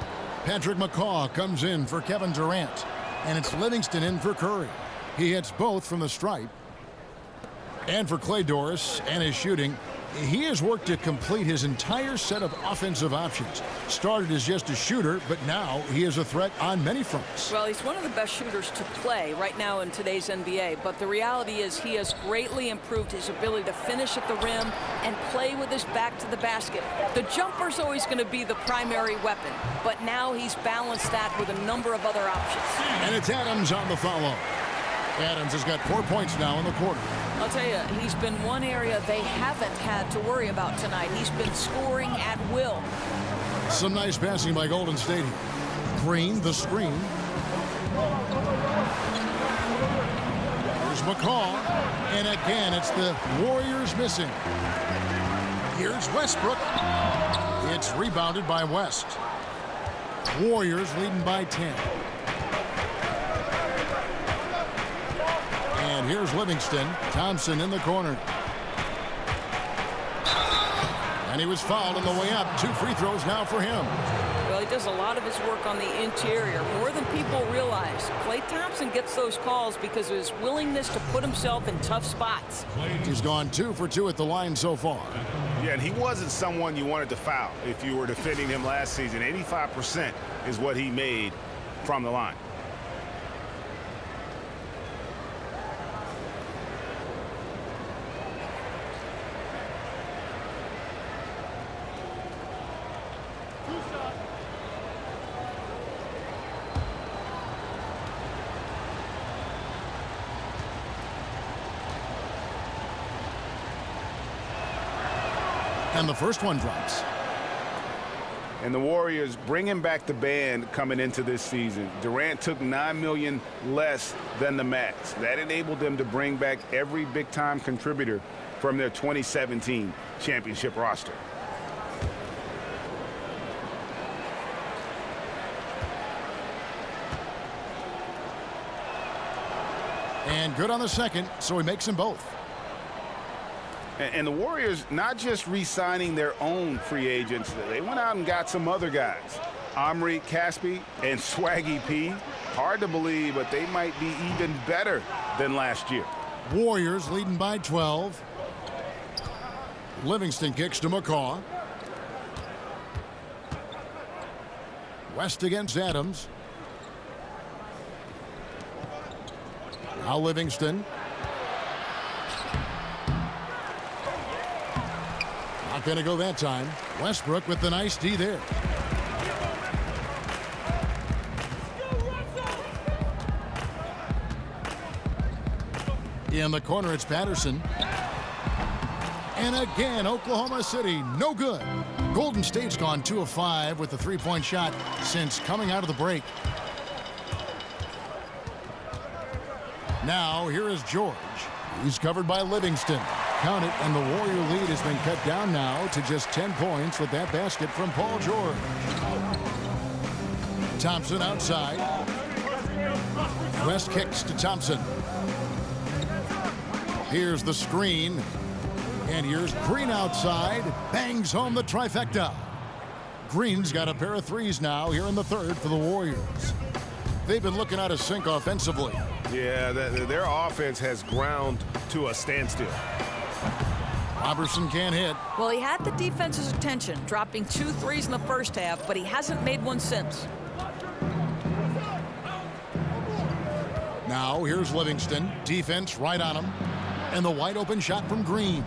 [SPEAKER 1] Patrick McCaw comes in for Kevin Durant. And it's Livingston in for Curry. He hits both from the stripe. And for Klay Doris and his shooting, he has worked to complete his entire set of offensive options. Started as just a shooter, but now he is a threat on many fronts.
[SPEAKER 3] Well, he's one of the best shooters to play right now in today's NBA, but the reality is he has greatly improved his ability to finish at the rim and play with his back to the basket. The jumper's always going to be the primary weapon, but now he's balanced that with a number of other options.
[SPEAKER 1] And it's Adams on the follow. Adams has got 4 points now in the quarter.
[SPEAKER 3] I'll tell you, he's been one area they haven't had to worry about tonight. He's been scoring at will.
[SPEAKER 1] Some nice passing by Golden State. Green, the screen. Here's McCaw. And again, it's the Warriors missing. Here's Westbrook. It's rebounded by West. Warriors leading by 10. And here's Livingston. Thompson in the corner. And he was fouled on the way up. 2 free throws now for him.
[SPEAKER 3] Well, he does a lot of his work on the interior, more than people realize. Klay Thompson gets those calls because of his willingness to put himself in tough spots.
[SPEAKER 1] He's gone 2 for 2 at the line so far.
[SPEAKER 4] Yeah, and he wasn't someone you wanted to foul if you were defending him last season. 85% is what he made from the line.
[SPEAKER 1] And the first one drops.
[SPEAKER 4] And the Warriors bringing back the band coming into this season. Durant took $9 million less than the max. That enabled them to bring back every big-time contributor from their 2017 championship roster.
[SPEAKER 1] And good on the second, so he makes them both.
[SPEAKER 4] And the Warriors not just re-signing their own free agents, they went out and got some other guys. Omri Caspi and Swaggy P. Hard to believe, but they might be even better than last year.
[SPEAKER 1] Warriors leading by 12. Livingston kicks to McCaw. West against Adams. Now Livingston. Not going to go that time. Westbrook with the nice D there. In the corner, it's Patterson. And again, Oklahoma City, no good. Golden State's gone 2 of 5 with the three-point shot since coming out of the break. Now, here is George. He's covered by Livingston. Count it, and the Warrior lead has been cut down now to just 10 points with that basket from Paul George. Thompson outside. West kicks to Thompson. Here's the screen. And here's Green outside. Bangs home the trifecta. Green's got a pair of threes now here in the third for the Warriors. They've been looking out of sync offensively.
[SPEAKER 4] Yeah, their offense has ground to a standstill.
[SPEAKER 1] Robertson can't hit.
[SPEAKER 3] Well, he had the defense's attention, dropping 2 threes in the first half, but he hasn't made one since.
[SPEAKER 1] Now here's Livingston. Defense right on him. And the wide open shot from Green.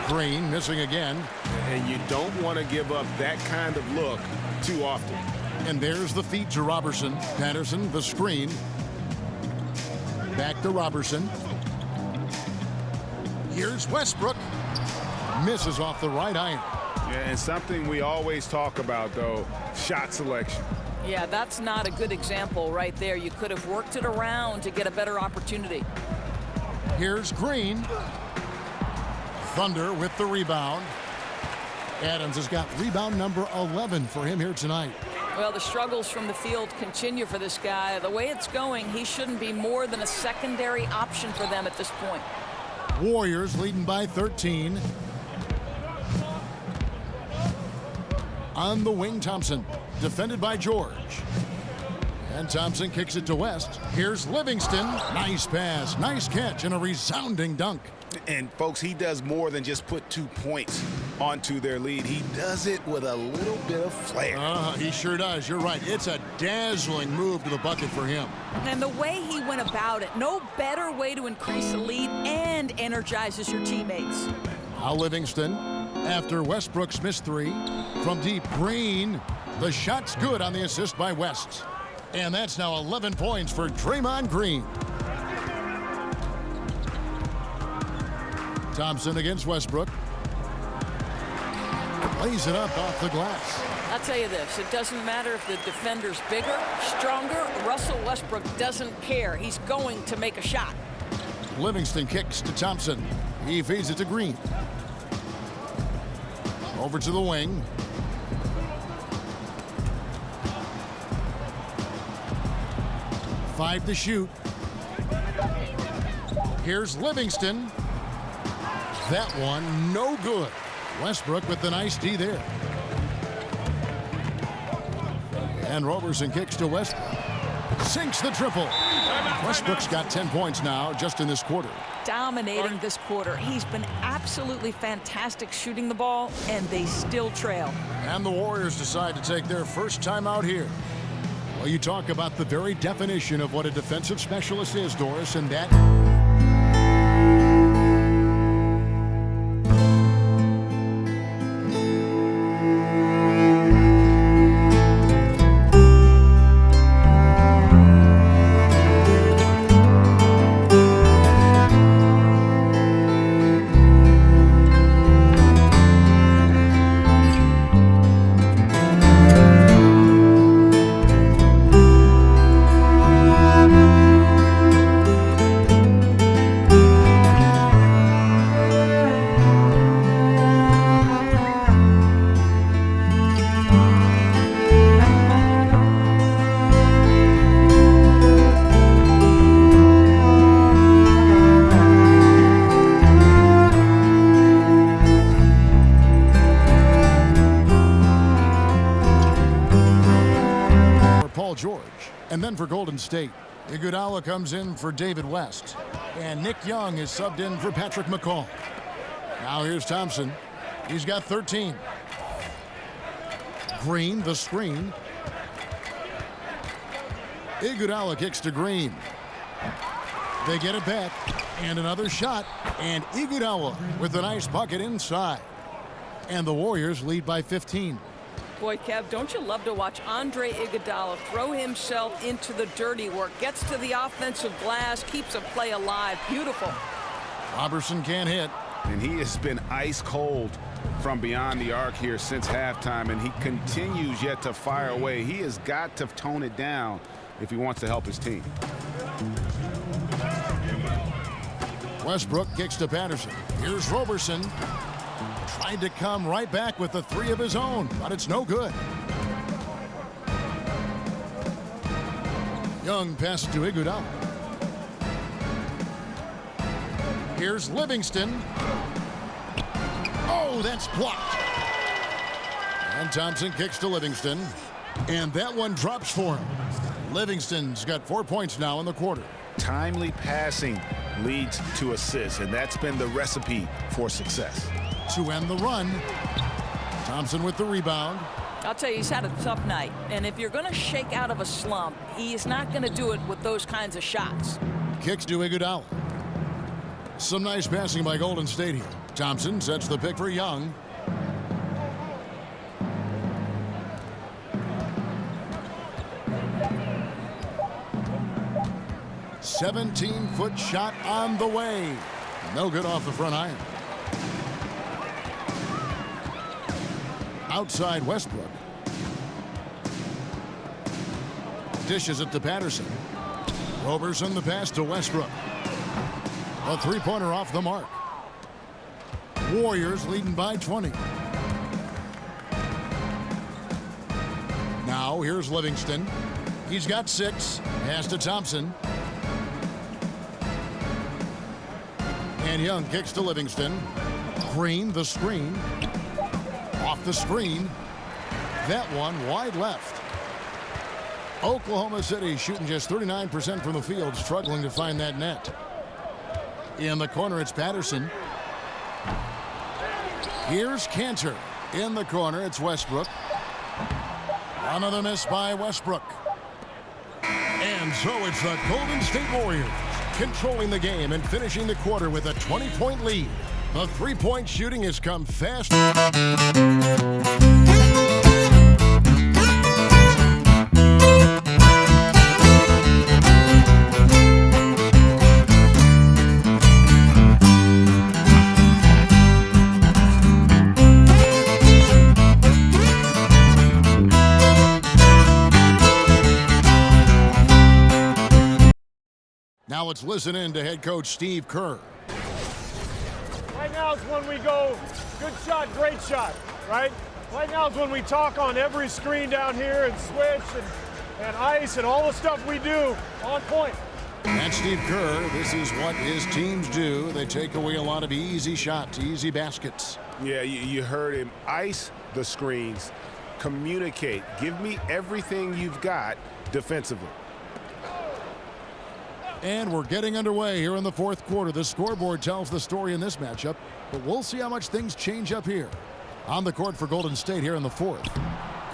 [SPEAKER 1] Green missing again.
[SPEAKER 4] And you don't want to give up that kind of look too often.
[SPEAKER 1] And there's the feed to Robertson. Patterson, the screen. Back to Robertson. Here's Westbrook. Misses off the right iron.
[SPEAKER 4] Yeah, and something we always talk about, though, shot selection.
[SPEAKER 3] Yeah, that's not a good example right there. You could have worked it around to get a better opportunity.
[SPEAKER 1] Here's Green. Thunder with the rebound. Adams has got rebound number 11 for him here tonight.
[SPEAKER 3] Well, the struggles from the field continue for this guy. The way it's going, he shouldn't be more than a secondary option for them at this point.
[SPEAKER 1] Warriors leading by 13. On the wing, Thompson. Defended by George. And Thompson kicks it to West. Here's Livingston. Nice pass, nice catch, and a resounding dunk.
[SPEAKER 4] And, folks, he does more than just put 2 points onto their lead. He does it with a little bit of flair.
[SPEAKER 1] He sure does. You're right. It's a dazzling move to the bucket for him.
[SPEAKER 3] And the way he went about it, no better way to increase the lead and energizes your teammates.
[SPEAKER 1] Now Livingston, after Westbrook's missed 3. From deep, Green. The shot's good on the assist by West. And that's now 11 points for Draymond Green. Thompson against Westbrook. Lays it up off the glass.
[SPEAKER 3] I'll tell you this, it doesn't matter if the defender's bigger, stronger, Russell Westbrook doesn't care. He's going to make a shot.
[SPEAKER 1] Livingston kicks to Thompson. He feeds it to Green. Over to the wing. Five to shoot. Here's Livingston. That one, no good. Westbrook with the nice D there. And Robertson kicks to Westbrook. Sinks the triple. Westbrook's got 10 points now just in this quarter.
[SPEAKER 3] Dominating this quarter. He's been absolutely fantastic shooting the ball, and they still trail.
[SPEAKER 1] And the Warriors decide to take their first time out here. Well, you talk about the very definition of what a defensive specialist is, Doris, and that... George. And then for Golden State, Iguodala comes in for David West. And Nick Young is subbed in for Patrick McCaw. Now here's Thompson. He's got 13. Green, the screen. Iguodala kicks to Green. They get it back, and another shot, and Iguodala with a nice bucket inside. And the Warriors lead by 15.
[SPEAKER 3] Boy, Kev, don't you love to watch Andre Iguodala throw himself into the dirty work, gets to the offensive glass, keeps a play alive. Beautiful.
[SPEAKER 1] Robertson can't hit.
[SPEAKER 4] And he has been ice cold from beyond the arc here since halftime, and he continues yet to fire away. He has got to tone it down if he wants to help his team.
[SPEAKER 1] Westbrook kicks to Patterson. Here's Robertson. Tried to come right back with the three of his own, but it's no good. Young passes to Iguodala. Here's Livingston. Oh, that's blocked. And Thompson kicks to Livingston. And that one drops for him. Livingston's got 4 points now in the quarter.
[SPEAKER 4] Timely passing leads to assists, and that's been the recipe for success.
[SPEAKER 1] To end the run, Thompson with the rebound.
[SPEAKER 3] I'll tell you, he's had a tough night. And if you're going to shake out of a slump, he's not going to do it with those kinds of shots.
[SPEAKER 1] Kicks to Iguodala. Some nice passing by Golden State here. Thompson sets the pick for Young. "17-foot shot on the way." No good off the front iron. Outside Westbrook. Dishes it to Patterson. Robertson the pass to Westbrook. A three-pointer off the mark. Warriors leading by 20. Now here's Livingston. He's got 6. Pass to Thompson. And Young kicks to Livingston. Green the screen. Off the screen. That one wide left. Oklahoma City shooting just 39% from the field, struggling to find that net. In the corner, it's Patterson. Here's Cantor. In the corner, it's Westbrook. Another miss by Westbrook. And so it's the Golden State Warriors controlling the game and finishing the quarter with a 20-point lead. The three-point shooting has come fast. Now let's listen in to head coach Steve Kerr.
[SPEAKER 13] Right now is when we go, good shot, great shot, right? Right now is when we talk on every screen down here and switch and ice and all the stuff we do on point.
[SPEAKER 1] And Steve Kerr, this is what his teams do. They take away a lot of easy shots, easy baskets.
[SPEAKER 4] Yeah, you heard him. Ice the screens, communicate, give me everything you've got defensively.
[SPEAKER 1] And we're getting underway here in the fourth quarter. The scoreboard tells the story in this matchup, but we'll see how much things change up here. On the court for Golden State here in the fourth.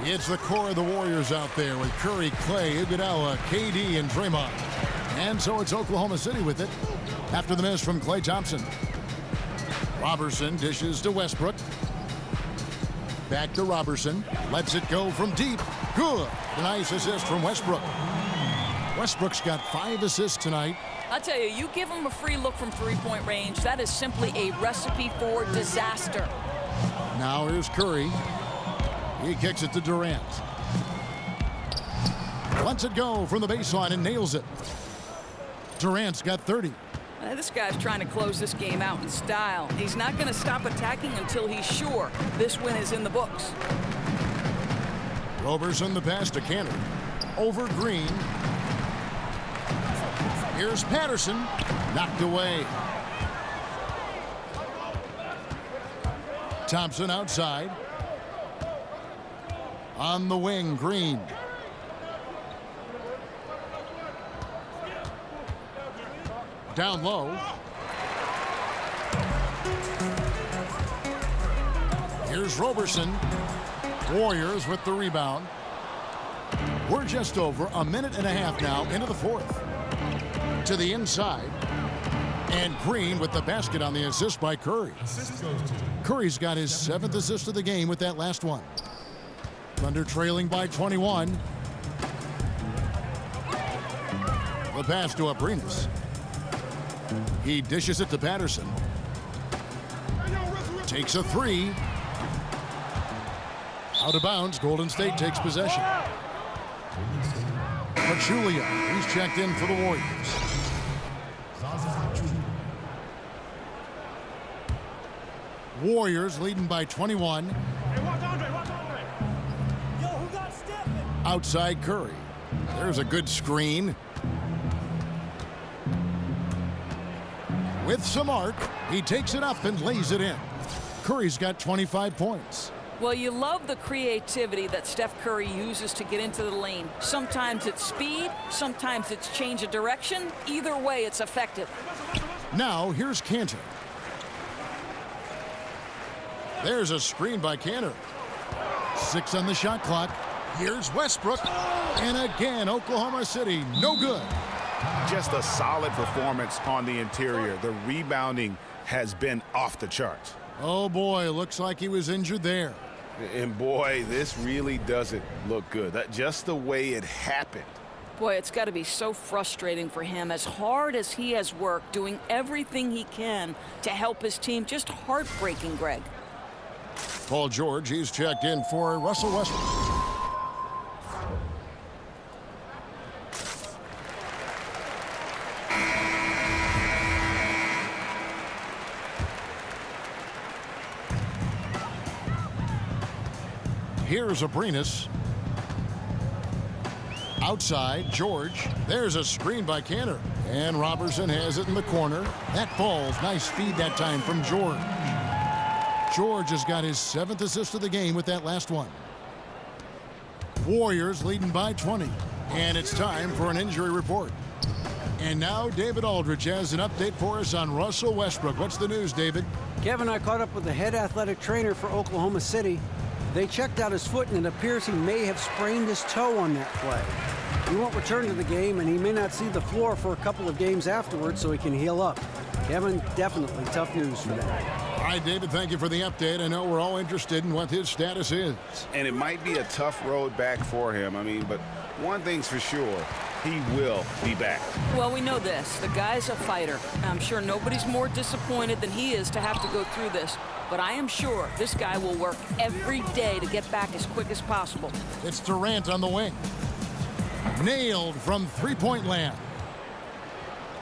[SPEAKER 1] It's the core of the Warriors out there with Curry, Clay, Iguodala, KD, and Draymond. And so it's Oklahoma City with it after the miss from Klay Thompson. Robertson dishes to Westbrook. Back to Robertson. Lets it go from deep. Good. A nice assist from Westbrook. Westbrook's got 5 assists tonight.
[SPEAKER 3] I'll tell you, you give him a free look from three-point range, that is simply a recipe for disaster.
[SPEAKER 1] Now here's Curry. He kicks it to Durant. Lets it go from the baseline and nails it. Durant's got 30.
[SPEAKER 3] This guy's trying to close this game out in style. He's not going to stop attacking until he's sure this win is in the books.
[SPEAKER 1] Robertson the pass to Cantor. Over Green. Here's Patterson. Knocked away. Thompson outside. On the wing, Green. Down low. Here's Robertson. Warriors with the rebound. We're just over a minute and a half now into the fourth. To the inside. And Green with the basket on the assist by Curry. Curry's got his 7th assist of the game with that last one. Thunder trailing by 21. The pass to Abrinas. He dishes it to Patterson. Takes a 3. Out of bounds. Golden State takes possession. Pachulia, he's checked in for the Warriors. Warriors leading by 21.
[SPEAKER 13] Hey, watch Andre, watch Andre.
[SPEAKER 14] Yo, who got Stephen?
[SPEAKER 1] Outside Curry. There's a good screen. With some arc, he takes it up and lays it in. Curry's got 25 points.
[SPEAKER 3] Well, you love the creativity that Steph Curry uses to get into the lane. Sometimes it's speed, sometimes it's change of direction. Either way, it's effective.
[SPEAKER 1] Now, here's Cantor. There's a screen by Cantor. 6 on the shot clock. Here's Westbrook. And again, Oklahoma City, no good.
[SPEAKER 4] Just a solid performance on the interior. The rebounding has been off the charts.
[SPEAKER 1] Oh, boy, looks like he was injured there.
[SPEAKER 4] And, boy, this really doesn't look good. Just the way it happened.
[SPEAKER 3] Boy, it's got to be so frustrating for him. As hard as he has worked, doing everything he can to help his team, just heartbreaking, Greg.
[SPEAKER 1] Paul George, he's checked in for Russell Westbrook. Here's Abrinas. Outside, George. There's a screen by Cantor. And Robertson has it in the corner. That falls. Nice feed that time from George. George has got his 7th assist of the game with that last one. Warriors leading by 20. And it's time for an injury report. And now David Aldridge has an update for us on Russell Westbrook. What's the news, David?
[SPEAKER 2] Kevin, I caught up with the head athletic trainer for Oklahoma City. They checked out his foot, and it appears he may have sprained his toe on that play. He won't return to the game, and he may not see the floor for a couple of games afterwards, so he can heal up. Kevin, definitely tough news for them.
[SPEAKER 1] All right, David, thank you for the update. I know we're all interested in what his status is.
[SPEAKER 4] And it might be a tough road back for him. But one thing's for sure, he will be back.
[SPEAKER 3] Well, we know this. The guy's a fighter. I'm sure nobody's more disappointed than he is to have to go through this. But I am sure this guy will work every day to get back as quick as possible.
[SPEAKER 1] It's Durant on the wing. Nailed from three-point land.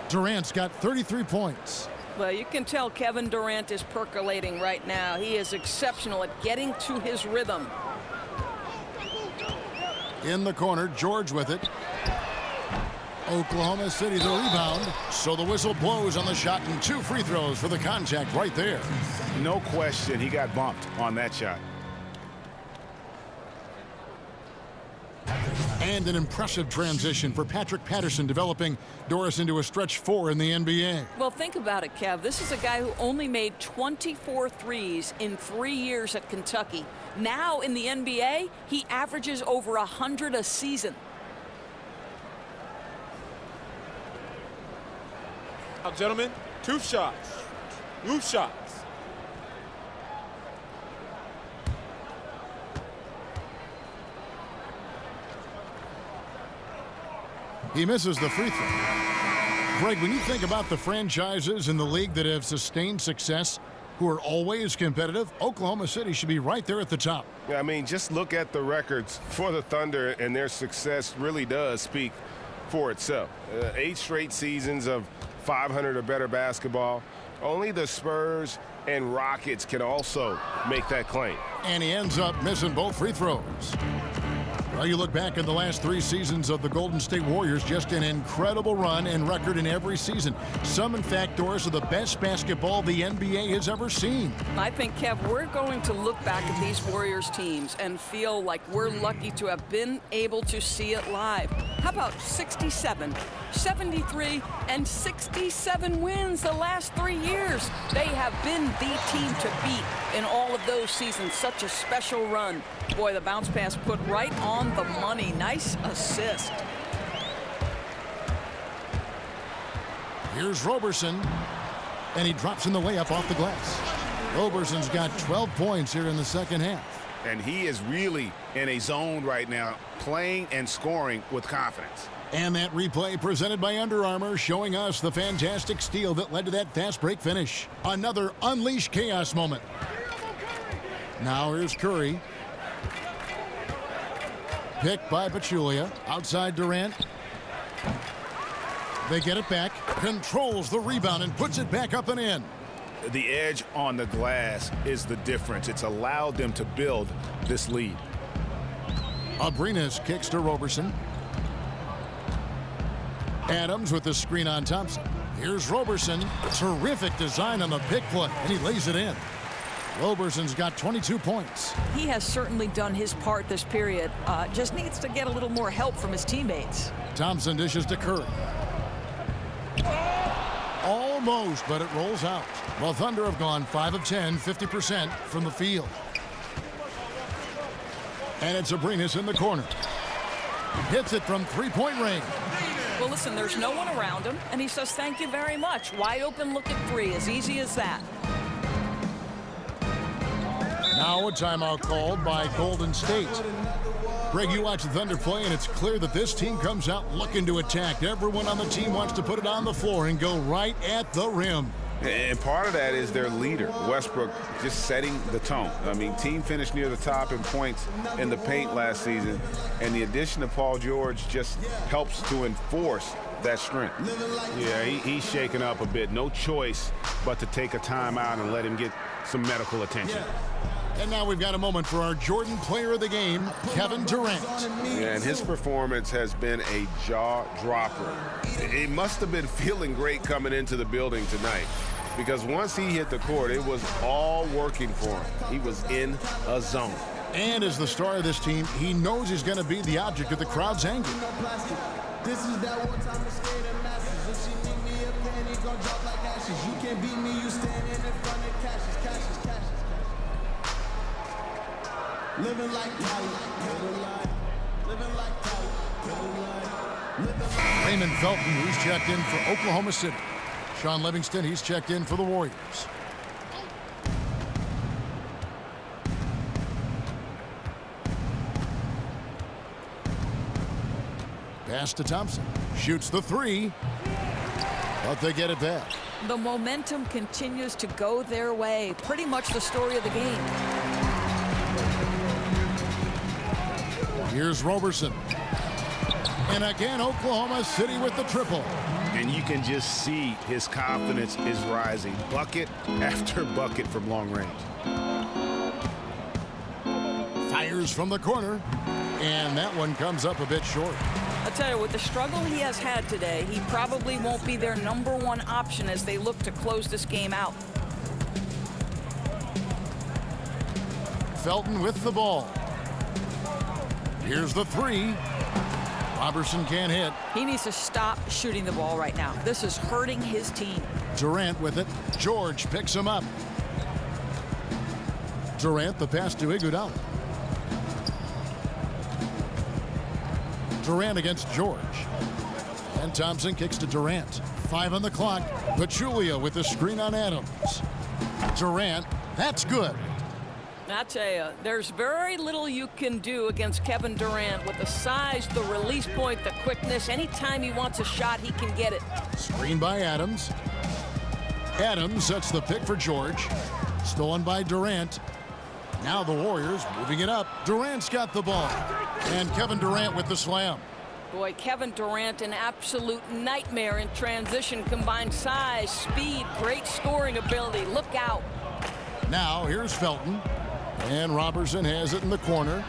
[SPEAKER 1] Durant's got 33 points.
[SPEAKER 3] Well, you can tell Kevin Durant is percolating right now. He is exceptional at getting to his rhythm.
[SPEAKER 1] In the corner, George with it. Oklahoma City the rebound. So the whistle blows on the shot and 2 free throws for the contact right there.
[SPEAKER 4] No question, he got bumped on that shot.
[SPEAKER 1] And an impressive transition for Patrick Patterson, developing Doris into a stretch 4 in the NBA.
[SPEAKER 3] Well, think about it, Kev. This is a guy who only made 24 threes in 3 years at Kentucky. Now in the NBA, he averages over 100 a season.
[SPEAKER 12] Now, gentlemen, 2 shots. 2 shots.
[SPEAKER 1] He misses the free throw. Greg, when you think about the franchises in the league that have sustained success, who are always competitive, Oklahoma City should be right there at the top.
[SPEAKER 4] Yeah, just look at the records for the Thunder, and their success really does speak for itself. 8 straight seasons of 500 or better basketball. Only the Spurs and Rockets can also make that claim.
[SPEAKER 1] And he ends up missing both free throws. Well, you look back at the last 3 seasons of the Golden State Warriors, just an incredible run and record in every season. Some, in fact, Doris, are the best basketball the NBA has ever seen.
[SPEAKER 3] I think, Kev, we're going to look back at these Warriors teams and feel like we're lucky to have been able to see it live. How about 67, 73, and 67 wins the last 3 years? They have been the team to beat in all of those seasons. Such a special run. Boy, the bounce pass put right on the money. Nice assist.
[SPEAKER 1] Here's Roberson, and he drops in the layup off the glass. Roberson's got 12 points here in the second half.
[SPEAKER 4] And he is really in a zone right now, playing and scoring with confidence.
[SPEAKER 1] And that replay presented by Under Armour, showing us the fantastic steal that led to that fast break finish. Another unleashed chaos moment. Now here's Curry. Picked by Pachulia. Outside Durant. They get it back. Controls the rebound and puts it back up and in.
[SPEAKER 4] The edge on the glass is the difference. It's allowed them to build this lead.
[SPEAKER 1] Abrinas kicks to Roberson. Adams with the screen on Thompson. Here's Roberson. Terrific design on the pick play, and he lays it in. Roberson's got 22 points.
[SPEAKER 3] He has certainly done his part this period. Just needs to get a little more help from his teammates.
[SPEAKER 1] Thompson dishes to Curry. Almost, but it rolls out. Well, Thunder have gone 5 of 10, 50% from the field. And it's Abrinas in the corner. Hits it from three-point range.
[SPEAKER 3] Well, listen, there's no one around him, and he says thank you very much. Wide open look at three, as easy as that.
[SPEAKER 1] Now a timeout called by Golden State. Greg, you watch the Thunder play, and it's clear that this team comes out looking to attack. Everyone on the team wants to put it on the floor and go right at the rim.
[SPEAKER 4] And part of that is their leader, Westbrook, just setting the tone. I mean, team finished near the top in points in the paint last season, and the addition of Paul George just helps to enforce that strength. Yeah, he's shaken up a bit. No choice but to take a timeout and let him get some medical attention.
[SPEAKER 1] And now we've got a moment for our Jordan Player of the Game, Kevin Durant.
[SPEAKER 4] Yeah, and his performance has been a jaw-dropper. He must have been feeling great coming into the building tonight, because once he hit the court, it was all working for him. He was in a zone.
[SPEAKER 1] And as the star of this team, he knows he's going to be the object of the crowd's anger.
[SPEAKER 15] This is that one time to skate and masses. If she need me a penny, gon' drop like ashes. You can't beat me, you standing in front of cashes. Living like Cali, living like Cali,
[SPEAKER 1] Raymond Felton, he's checked in for Oklahoma City. Sean Livingston, he's checked in for the Warriors. Pass to Thompson. Shoots the three, but they get it back.
[SPEAKER 3] The momentum continues to go their way. Pretty much the story of the game.
[SPEAKER 1] Here's Roberson. And again, Oklahoma City with the triple.
[SPEAKER 4] And you can just see his confidence is rising. Bucket after bucket from long range.
[SPEAKER 1] Fires from the corner. And that one comes up a bit short.
[SPEAKER 3] I'll tell you, with the struggle he has had today, he probably won't be their #1 option as they look to close this game out.
[SPEAKER 1] Felton with the ball. Here's the three. Roberson can't hit.
[SPEAKER 3] He needs to stop shooting the ball right now. This is hurting his team.
[SPEAKER 1] Durant with it. George picks him up. Durant, the pass to Iguodala. Durant against George. And Thompson kicks to Durant. 5 on the clock. Pachulia with the screen on Adams. Durant, that's good.
[SPEAKER 3] I tell you, there's very little you can do against Kevin Durant with the size, the release point, the quickness. Anytime he wants a shot, he can get it.
[SPEAKER 1] Screen by Adams. Adams sets the pick for George. Stolen by Durant. Now the Warriors moving it up. Durant's got the ball. And Kevin Durant with the slam.
[SPEAKER 3] Boy, Kevin Durant, an absolute nightmare in transition. Combined size, speed, great scoring ability. Look out.
[SPEAKER 1] Now here's Felton. And Roberson has it in the corner.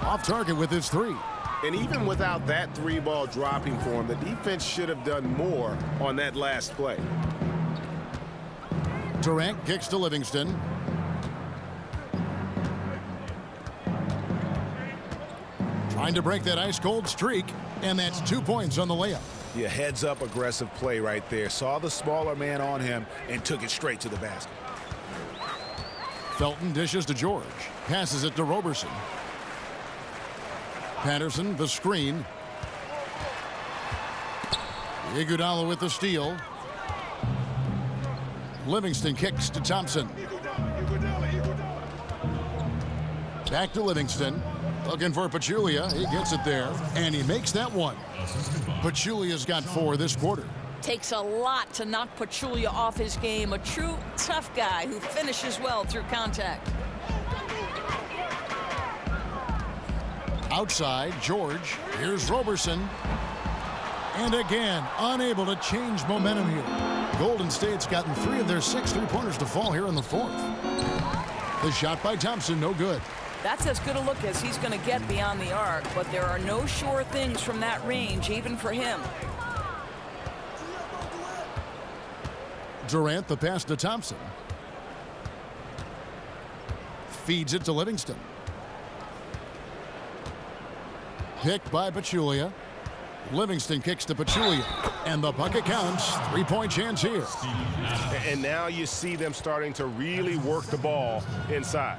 [SPEAKER 1] Off target with his three.
[SPEAKER 4] And even without that three ball dropping for him, the defense should have done more on that last play.
[SPEAKER 1] Durant kicks to Trying to break that ice-cold streak, and that's 2 points on the layup.
[SPEAKER 4] Yeah, heads-up aggressive play right there. Saw the smaller man on him and took it straight to the basket.
[SPEAKER 1] Felton dishes to George. Passes it to Roberson. Patterson, the screen. Iguodala with the steal. Livingston kicks to Thompson. Back to Livingston. Looking for Pachulia. He gets it there, and he makes that one. Pachulia's got 4 this quarter.
[SPEAKER 3] Takes a lot to knock Pachulia off his game. A true tough guy who finishes well through contact.
[SPEAKER 1] Outside, George. Here's Roberson. And again, unable to change momentum here. Golden State's gotten 3 of their 6 3-pointers to fall here in the 4th. The shot by Thompson, no good.
[SPEAKER 3] That's as good a look as he's going to get beyond the arc, but there are no sure things from that range, even for him.
[SPEAKER 1] Durant, the pass to Thompson. Feeds it to Livingston. Picked by Pachulia. Livingston kicks to Pachulia, and the bucket counts. 3-point chance here.
[SPEAKER 4] And now you see them starting to really work the ball inside.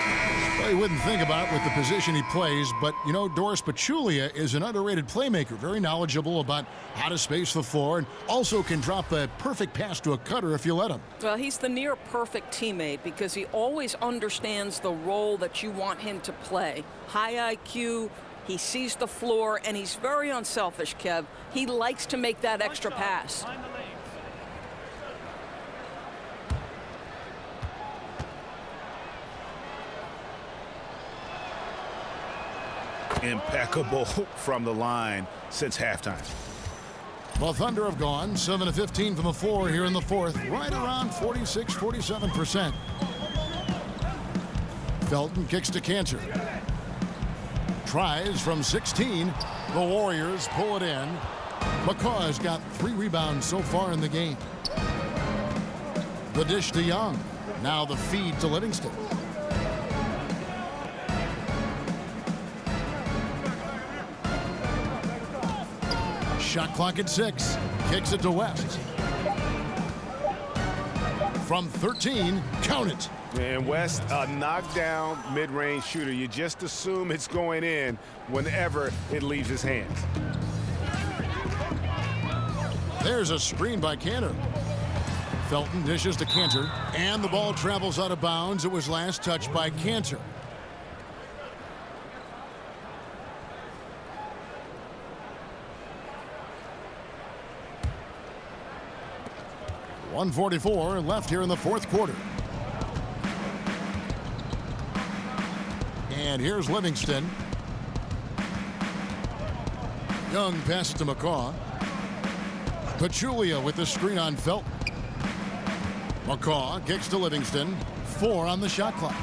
[SPEAKER 1] Well, you wouldn't think about it with the position he plays, but, you know, Doris Pachulia is an underrated playmaker, very knowledgeable about how to space the floor, and also can drop a perfect pass to a cutter if you let him.
[SPEAKER 3] Well, he's the near-perfect teammate because he always understands the role that you want him to play. High IQ, he sees the floor, and he's very unselfish, Kev. He likes to make that extra pass.
[SPEAKER 4] Impeccable from the line since halftime.
[SPEAKER 1] Well, Thunder have gone 7 of 15 from the floor here in the 4th, right around 46-47%. Felton kicks to Cantor. Tries from 16. The Warriors pull it in. McCaw has got 3 rebounds so far in the game. The dish to Young. Now the feed to Livingston. Shot clock at 6. Kicks it to West. From 13, count it.
[SPEAKER 4] And West, a knockdown mid-range shooter. You just assume it's going in whenever it leaves his hands.
[SPEAKER 1] There's a screen by Cantor. Felton dishes to Cantor, and the ball travels out of bounds. It was last touched by Cantor. .144 left here in the 4th quarter. And here's Livingston. Young passes to McCaw. Pachulia with the screen on Felton. McCaw kicks to Livingston. 4 on the shot clock.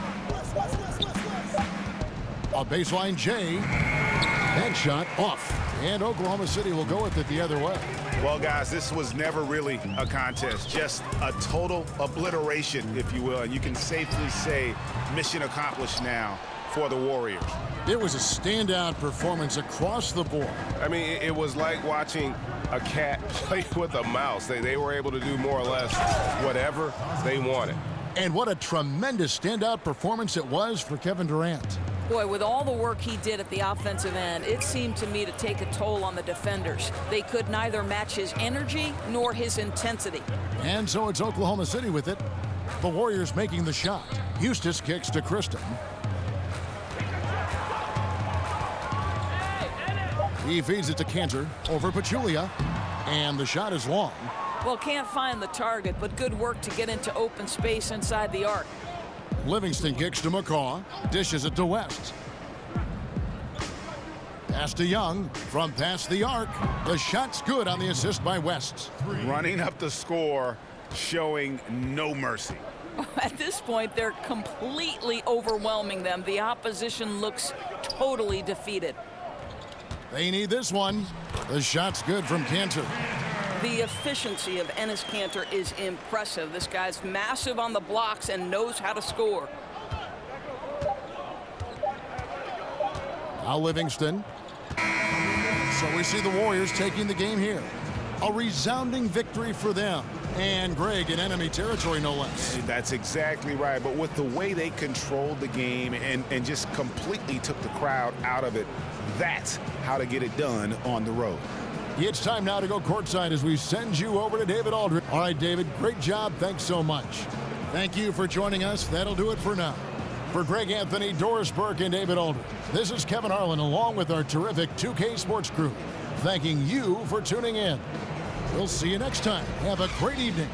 [SPEAKER 1] A baseline J. That shot off. And Oklahoma City will go with it the other way.
[SPEAKER 4] Well, guys, this was never really a contest, just a total obliteration, if you will. And you can safely say mission accomplished now for the Warriors.
[SPEAKER 1] It was a standout performance across the board.
[SPEAKER 12] I mean, it was like watching a cat play with a mouse. They were able to do more or less whatever they wanted.
[SPEAKER 1] And what a tremendous standout performance it was for Kevin Durant.
[SPEAKER 3] Boy, with all the work he did at the offensive end, it seemed to me to take a toll on the defenders. They could neither match his energy nor his intensity.
[SPEAKER 1] And so it's Oklahoma City with it. The Warriors making the shot. Eustace kicks to Kristen. He feeds it to Cantor over Pachulia. And the shot is long.
[SPEAKER 3] Well, can't find the target, but good work to get into open space inside the arc.
[SPEAKER 1] Livingston kicks to McCaw, dishes it to West. Pass to Young from past the arc. The shot's good on the assist by West.
[SPEAKER 4] Running up the score, showing no mercy.
[SPEAKER 3] At this point, they're completely overwhelming them. The opposition looks totally defeated.
[SPEAKER 1] They need this one. The shot's good from Cantor.
[SPEAKER 3] The efficiency of Enes Kanter is impressive. This guy's massive on the blocks and knows how to score.
[SPEAKER 1] Now Livingston. So we see the Warriors taking the game here. A resounding victory for them. And Greg in enemy territory, no less.
[SPEAKER 4] That's exactly right. But with the way they controlled the game and just completely took the crowd out of it, that's how to get it done on the road.
[SPEAKER 1] It's time now to go courtside as we send you over to David Aldridge. All right, David, great job. Thanks so much. Thank you for joining us. That'll do it for now. For Greg Anthony, Doris Burke, and David Aldridge, this is Kevin Harlan along with our terrific 2K Sports crew, thanking you for tuning in. We'll see you next time. Have a great evening.